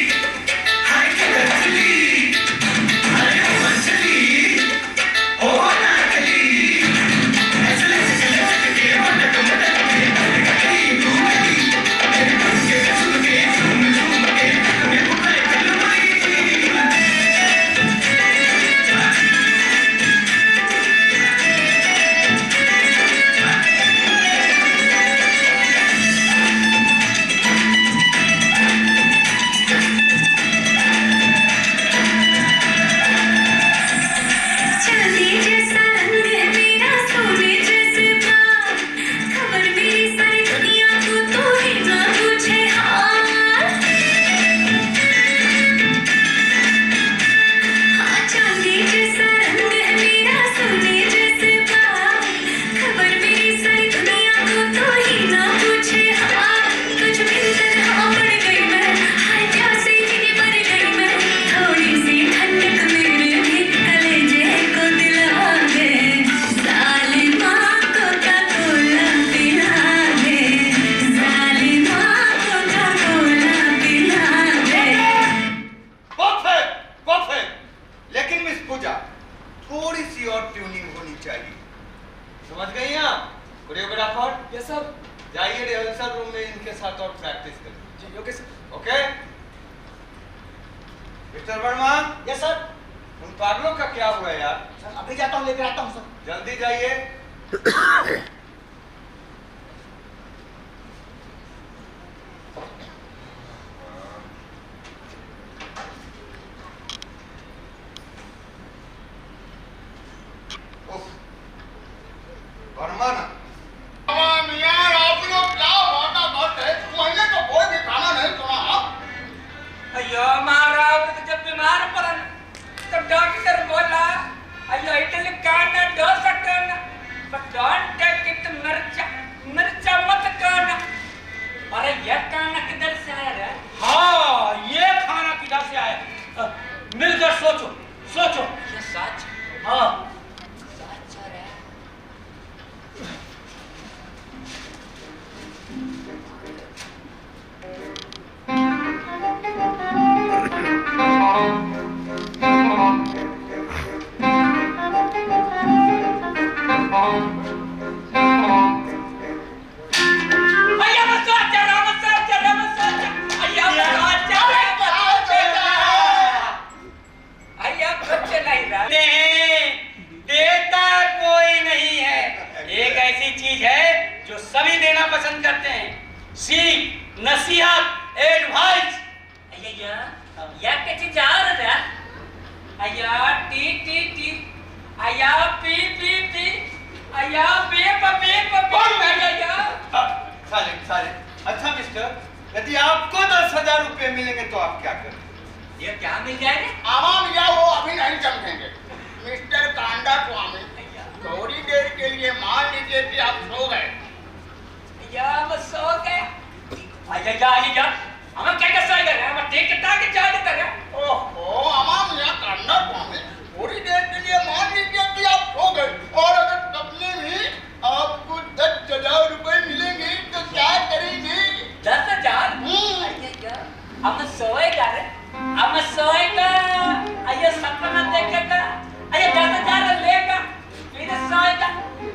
Mister Verma. Yes sir. उन पागलों का क्या हुआ यार? सर अभी जाता हूँ, लेकर आता हूँ सर। जल्दी जाइए। वर्मा ना यार आप लोग क्या बात करते हैं? मैंने तो कोई भी खाना नहीं सुना। अयो महाराज तो जब बीमार पड़ा तो डॉक्टर बोला अयो इडली खाना डोसा खाना बट डोंट टेक इट मिर्चा मत खाना। अरे ये खाना किधर से आया रे? हाँ ये खाना किधर से आया? मिलकर सोचो सोचो। ये सच? हाँ सच है रे। सभी देना पसंद करते हैं। सीख, नसीहत, एडवाइस। या कैसे जा रहा है? अया टी टी टी, अया पी पी पी, अया बेप बेप बेप, अया साले। अच्छा मिस्टर, यदि आपको 10,000 रुपए मिलेंगे तो आप क्या करें? ये क्या मिल जाएगा? आवाम या वो अभी नहीं समझेंगे। मिस्टर कांडा स्वामी, थोड़ी देर के लिए मान लीजिए कि आप सो गए। या बस सो गए। अया हमें क्या कर सकते हैं? हम ठीक ठाक जा देते हैं। ओहो आवाम या कांडा स्वामी, थोड़ी देर के लिए मान लीजिए कि आप सो गए और अगर सपने में आपको 10,000 रुपए मिलेंगे तो क्या करेंगे? 10,000? हम सोएगा रे, हम सोएगा। अये सपना देखेगा, अये 10,000 लेगा, फिर सोएगा,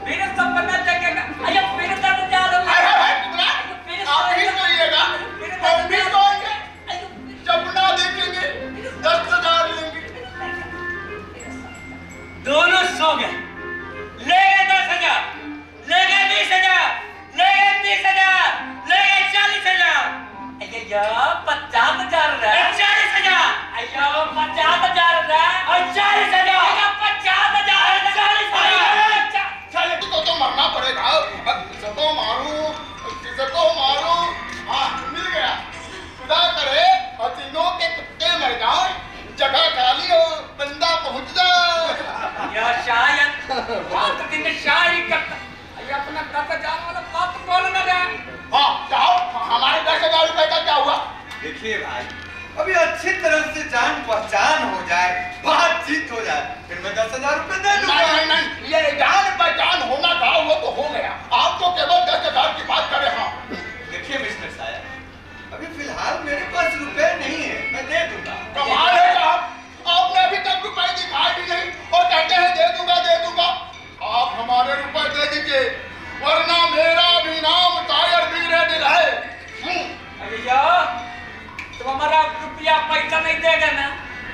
फिर सपना देखेगा, अये फिर 10,000 आप ही सोइएगा, हम भी सोएंगे, सपना देखेंगे, 10,000 लेंगे। दोनों सो गए। ले गए 10,000, ले गए 20,000, ले गए 30,000, ले गए 40,000। अय्या 50,000 रे। 40,000। अय्या 50,000 रे। 40,000। अय्या 50,000 रे। 40,000। साले तो मरना पड़ेगा। अब किसे को मारू। हाँ मिल गया। खुदा करे हसीनों के कुत्ते मर जाओ, जगह खाली हो, बंदा पहुंच जाए। या शायद बात दिन शायरी करता। अय्या अपना 10,000 वाला बात बोलना रे। हाँ जाओ, हमारे 10,000 रुपए का क्या हुआ? देखिए भाई, अभी अच्छी तरह से जान पहचान हो जाए, बातचीत हो जाए, फिर मैं 10,000 रुपए दे दूंगा। नहीं, ये जान पहचान होना था वो तो हो गया। आप तो केवल 10,000 की बात करें। हाँ देखिए मिस्टर साहब, अभी फिलहाल मेरे पास रुपए नहीं है, मैं दे दूंगा। कमाल है साहब, आपने अभी तक रुपए दिखाए भी नहीं और कहते हैं दे दूंगा दे दूंगा। आप हमारे रुपए दे दीजिए, वरना मेरा भी नाम तायर बीरे दिल है। अय्या तुम हमारा रुपया पैसा नहीं देगा ना,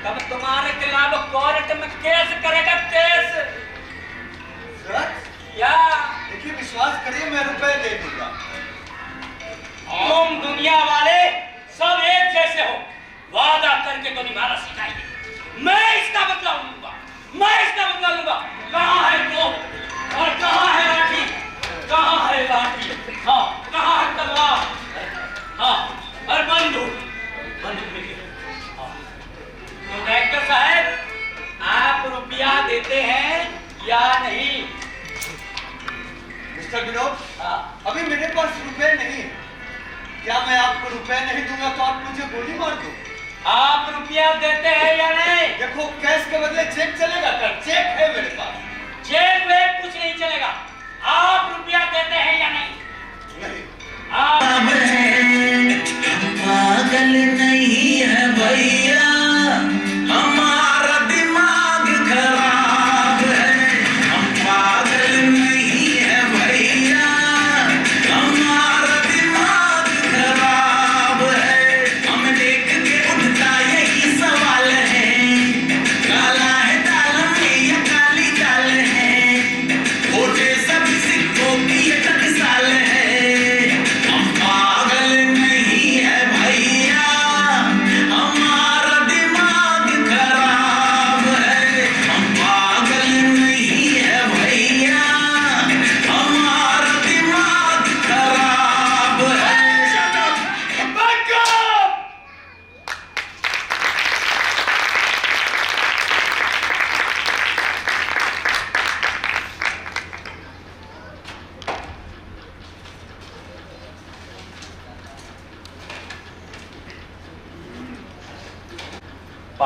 तब तुम्हारे खिलाफ कोर्ट में केस करेगा, केस। सच? या देखिए विश्वास करिए, मैं रुपए दे दूंगा। तुम दुनिया वाले सब एक जैसे हो, वादा करके तो निभाना सिखाइए। मैं इसका बदला लूंगा, मैं इसका बदला लूंगा। कहाँ है वो और कहाँ है लाठी? कहाँ है लाठी? हाँ कहाँ है तलवार? हाँ और बंदूक मिली। तो डायरेक्टर साहब, आप रुपया देते हैं या नहीं? मिस्टर विनोद, अभी मेरे पास रुपए नहीं है। क्या मैं आपको रुपए नहीं दूंगा तो आप मुझे गोली मार दो? आप रुपया देते हैं या नहीं? देखो कैश के बदले चेक चलेगा क्या? चेक है मेरे पास। चेक वेक कुछ नहीं चलेगा। आप रुपया देते हैं या नहीं? नहीं। पागल नहीं है भैया, हमारा दिमाग खराब है। हम पागल नहीं है भैया, हमारा दिमाग खराब है। हम देख के उठता यही सवाल है,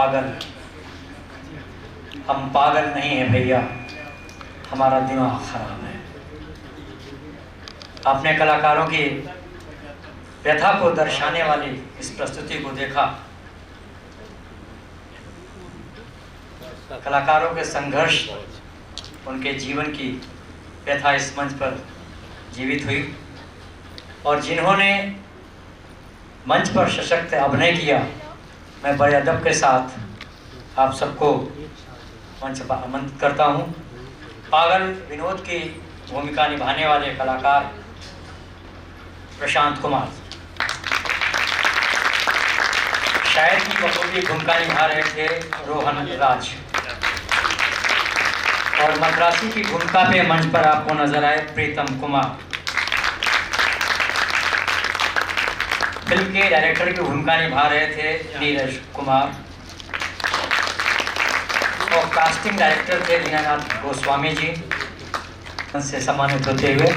पागल। हम पागल नहीं हैं भैया, हमारा दिमाग खराब है। अपने कलाकारों की व्यथा को दर्शाने वाली इस प्रस्तुति को देखा, कलाकारों के संघर्ष, उनके जीवन की व्यथा इस मंच पर जीवित हुई, और जिन्होंने मंच पर सशक्त अभिनय किया, मैं बड़े अदब के साथ आप सबको मंच पर आमंत्रित करता हूं। पागल विनोद की भूमिका निभाने वाले कलाकार प्रशांत कुमार, शायद की बखूबी भूमिका निभा रहे थे रोहन राज, और मद्रासी की भूमिका पे मंच पर आपको नजर आए प्रीतम कुमार। फिल्म के डायरेक्टर की भूमिका निभा रहे थे नीरज कुमार, और कास्टिंग डायरेक्टर थे दीनानाथ गोस्वामी जी। उनसे सम्मानित होते हुए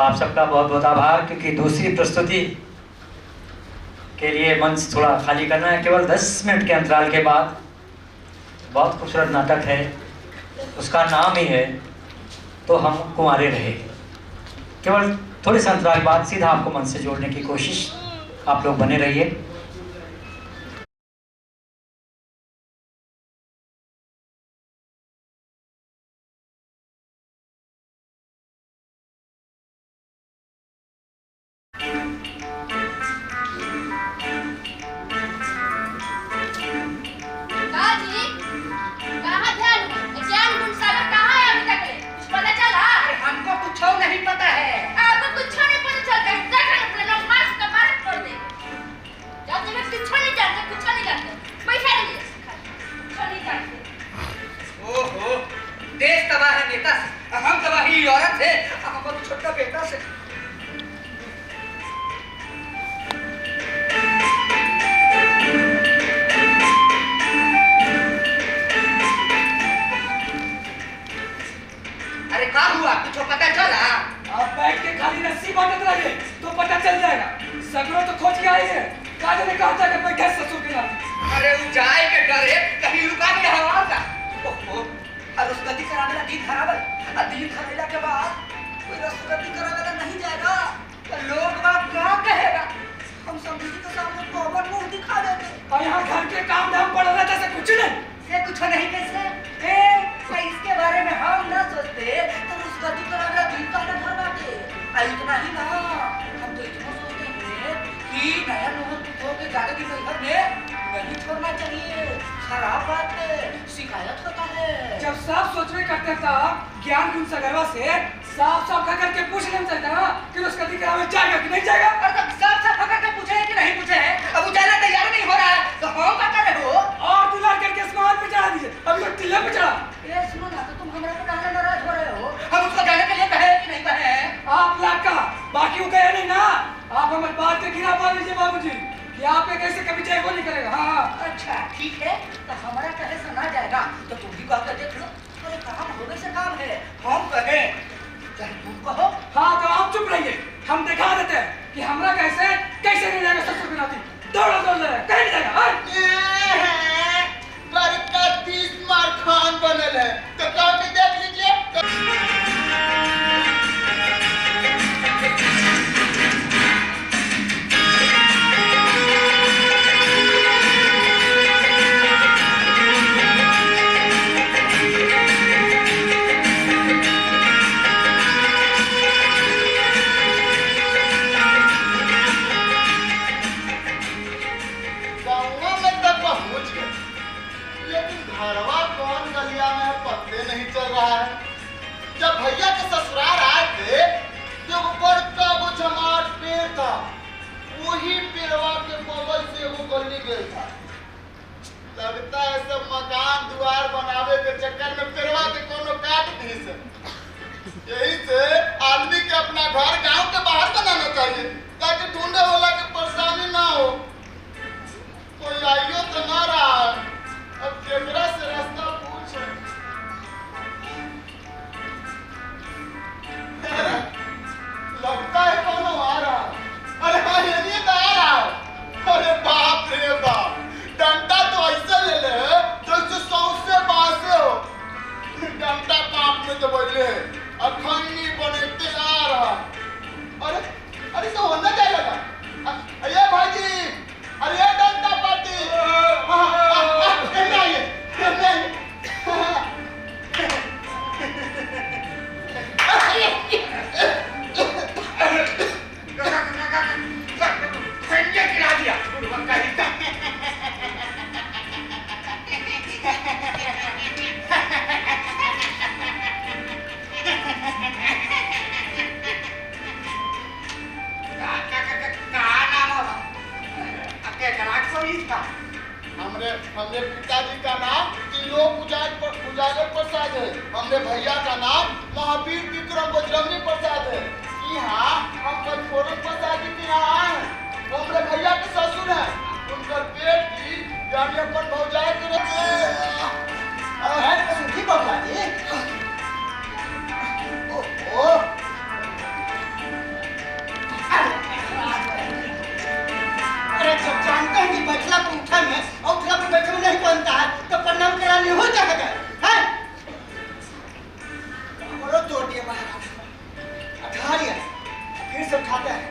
आप सबका बहुत बहुत आभार, क्योंकि दूसरी प्रस्तुति के लिए मंच थोड़ा खाली करना है। केवल 10 मिनट के अंतराल के बाद बहुत खूबसूरत नाटक है, उसका नाम ही है तो हम कुंवारे रहे। केवल थोड़े से अंतराल बाद सीधा आपको मंच से जोड़ने की कोशिश, आप लोग बने रहिए। यही से आदमी के अपना घर गांव के बाहर बनाना चाहिए। ताकि ढूंढे वाला की परेशानी ना हो। कोई आइयो तो ना रहा है, अब केकरा से रास्ता पूछे। लगता है कौन आ रहा। अरे हाँ ये नहीं तो आ रहा। अरे बाप रे बाप, डंडा तो ऐसे ले ले जैसे 100 से बासे हो। डंडा पाप में तो बोले अखंडी बनते आ रहा। अरे अरे तो होना क्या लगा। अरे भाजी, अरे डंडा पार्टी गिरा दिया हमरे पिताजी का नाम त्रिलोक उजागर प्रसाद है। हमरे भैया का नाम महावीर विक्रम बजरंगी प्रसाद है। यहाँ हम कटोरन प्रसाद जी के यहाँ आए हैं। वो हमरे भैया के ससुर हैं। उनकर बेटी यानी अपन भौजाई के सुखी बबला जी। अरे जब जानते हैं कि बैठला पर उठा में और उठला पर बैठे में नहीं बनता है तो प्रणाम कराने हो जाएगा हैं? बोलो तोड़ दिए महाराज, अठारिया फिर से उठाते हैं।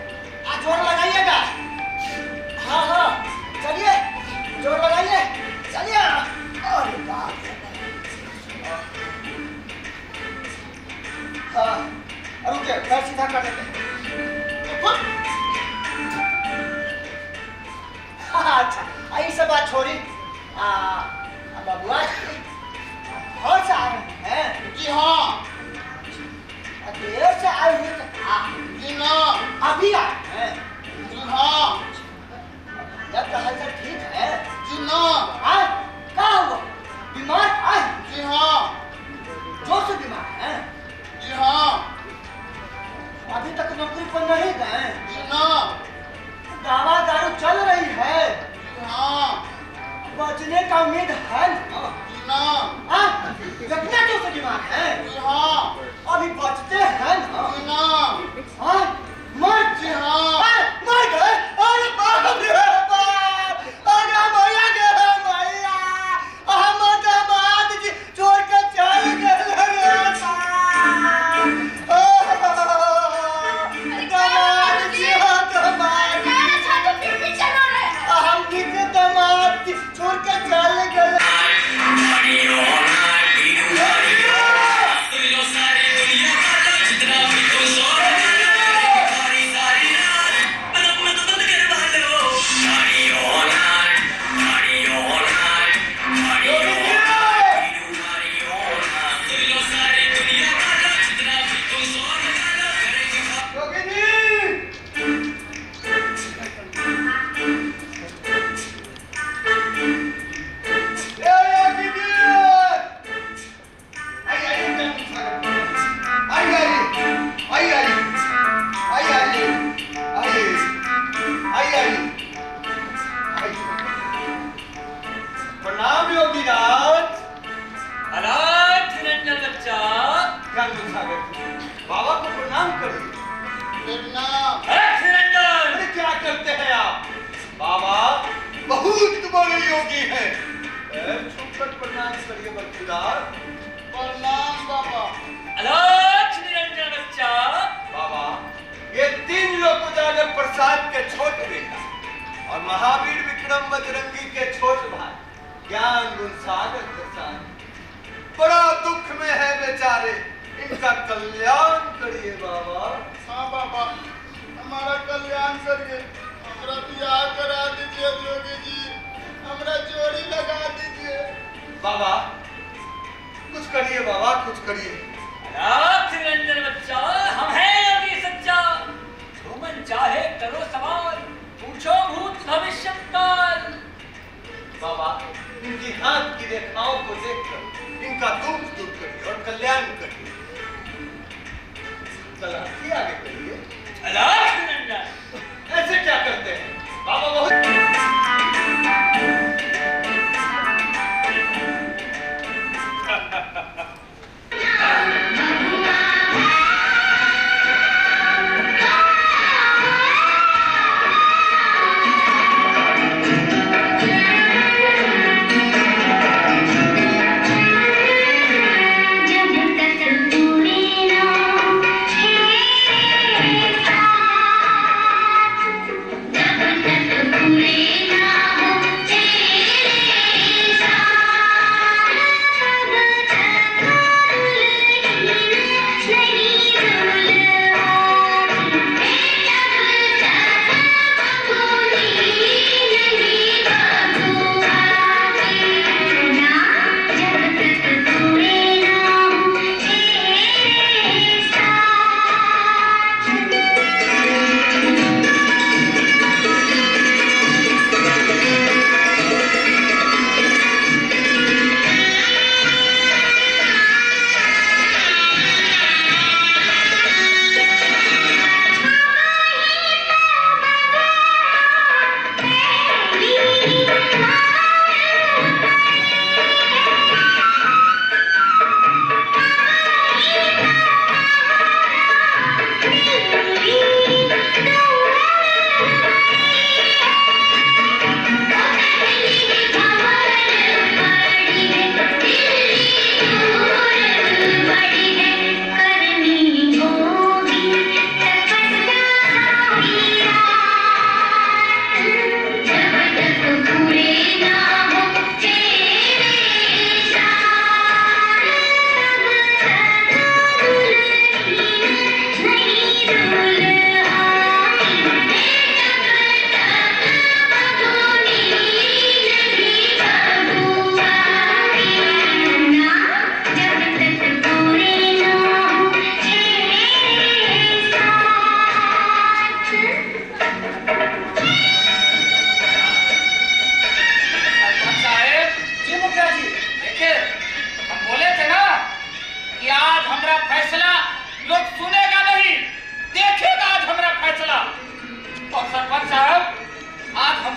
आज जोर लगाइएगा। हाँ हाँ चलिए जोर लगाइए, चलिए। अरे बाप रे। हाँ रुके, पैर सीधा कर देते हैं। अच्छा आई सब बात छोड़ी। बबुआ बहुत से आए हैं। जी हाँ। देर से आए हुए जी ना, अभी आए हैं। जी हाँ। जब तो हालचाल ठीक है जी ना। हाँ क्या हुआ, बीमार आए? जी हाँ। जोर से बीमार हैं? जी हाँ। अभी तक नौकरी पर नहीं गए? जी ना। दवा दारू चल रही है? हाँ। बचने का उम्मीद है ना? हाँ? इतना क्यों से बीमार है? हाँ। अभी बचते हैं ना? हाँ? मर जी हाँ। मर गए? अरे बाप रे बाप, अरे भैया गए भैया, हम दामाद जी छोड़ के चल गए रे दामाद जी। हाँ दामाद हम कितने दामाद छोड़ के चल गए। बाबा को प्रणाम करिए। अरे क्या करते हैं आप? बाबा बहुत बड़े योगी हैं। छुपकर प्रणाम करिए बख्तियार। प्रणाम बाबा। अलख निरंजन बच्चा। बाबा ये 3 लोग उजागर प्रसाद के छोटे बेटा और महावीर विक्रम बजरंगी के छोटे भाई ज्ञान गुण सागर प्रसाद बड़ा दुख में है बेचारे, इनका कल्याण करिए बाबा। हाँ बाबा, हमारा कल्याण करिए। हमरा ब्याह करा दीजिए जोगी जी, हमरा जोड़ी लगा दीजिए। बाबा कुछ करिए बाबा, कुछ करिए। निरंजन बच्चा, हम हैं योगी सच्चा। जो मन चाहे करो सवाल, पूछो भूत भविष्य काल। बाबा इनकी हाथ की रेखाओं को देखकर इनका दुख दूर करिए और कल्याण करिए। आगे करिए।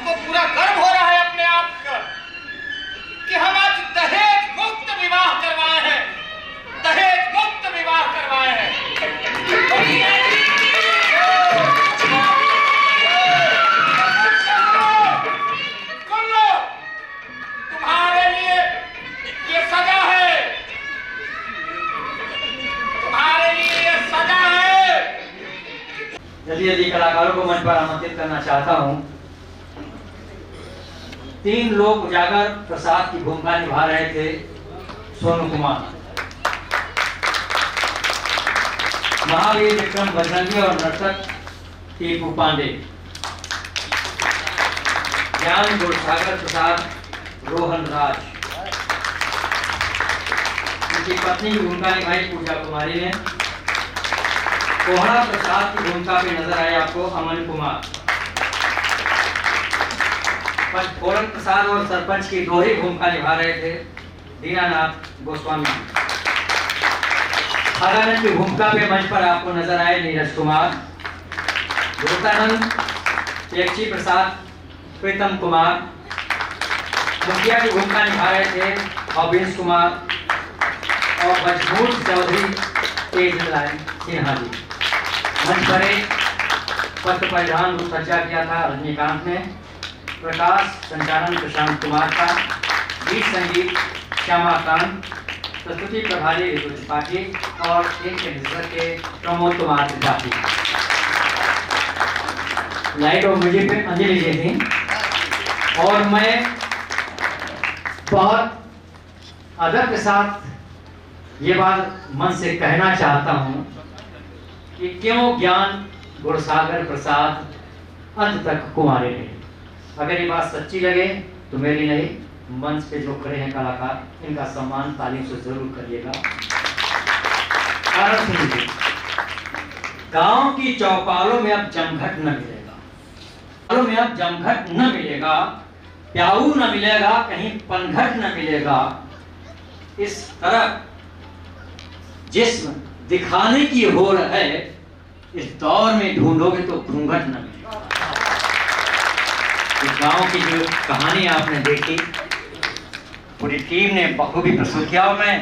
हमको पूरा गर्व हो रहा है अपने आप का कि हम आज दहेज मुक्त विवाह करवाए हैं, दहेज मुक्त विवाह करवाए हैं। सुन लो, तुम्हारे लिए ये सजा है, तुम्हारे लिए ये सजा है। जल्दी जल्दी कलाकारों को मंच पर आमंत्रित करना चाहता हूँ। 3 लोग उजागर प्रसाद की भूमिका निभा रहे थे। सोनू कुमार, महावीर विक्रम बजरंगी और नर्तक टीपू पांडे, ज्ञान गुणसागर प्रसाद, रोहन राज, उनकी पत्नी की भूमिका निभाई पूजा कुमारी ने। कोहड़ा प्रसाद की भूमिका में नजर आए आपको अमन कुमार। फोरन प्रसाद और सरपंच की दोहरी भूमिका निभा रहे थे दीनानाथ गोस्वामी। खगानंद की भूमिका पे मंच पर आपको नजर आए नीरज कुमार। गुरुतानंद, पेक्षी प्रसाद, प्रीतम कुमार। मुखिया की भूमिका निभा रहे थे अविंश कुमार और मजबूत चौधरी तेजलाल सिन्हा जी। मंच पर एक पत्र परिधान रूप सज्जा किया था रजनीकांत ने। प्रकाश संचालन प्रशांत कुमार का, गीत संगीत श्यामाकांत, प्रस्तुति प्रभारी ऋतु त्रिपाठी और एक के प्रमोद कुमार त्रिपाठी। लाइट और म्यूजिक पे अंजलि जी थी। और मैं बहुत अदब के साथ ये बात मन से कहना चाहता हूँ कि क्यों ज्ञान गुणसागर प्रसाद अंत तक कुंवारे रहे। अगर ये बात सच्ची लगे तो मेरी नहीं, मंच पे जो खड़े हैं कलाकार, इनका सम्मान तालीम से जरूर करिएगा। कारण सुनिए, गांव की चौपालों में अब जमघट न मिलेगा, चौपालों में अब जमघट न मिलेगा, प्याऊ न मिलेगा, कहीं पनघट न मिलेगा। इस तरह जिस्म दिखाने की होड़ है, इस दौर में ढूंढोगे तो घूंघट न मिलेगा। इस गांव की जो कहानी आपने देखी, पूरी टीम ने बखूबी प्रस्तुत किया और मैं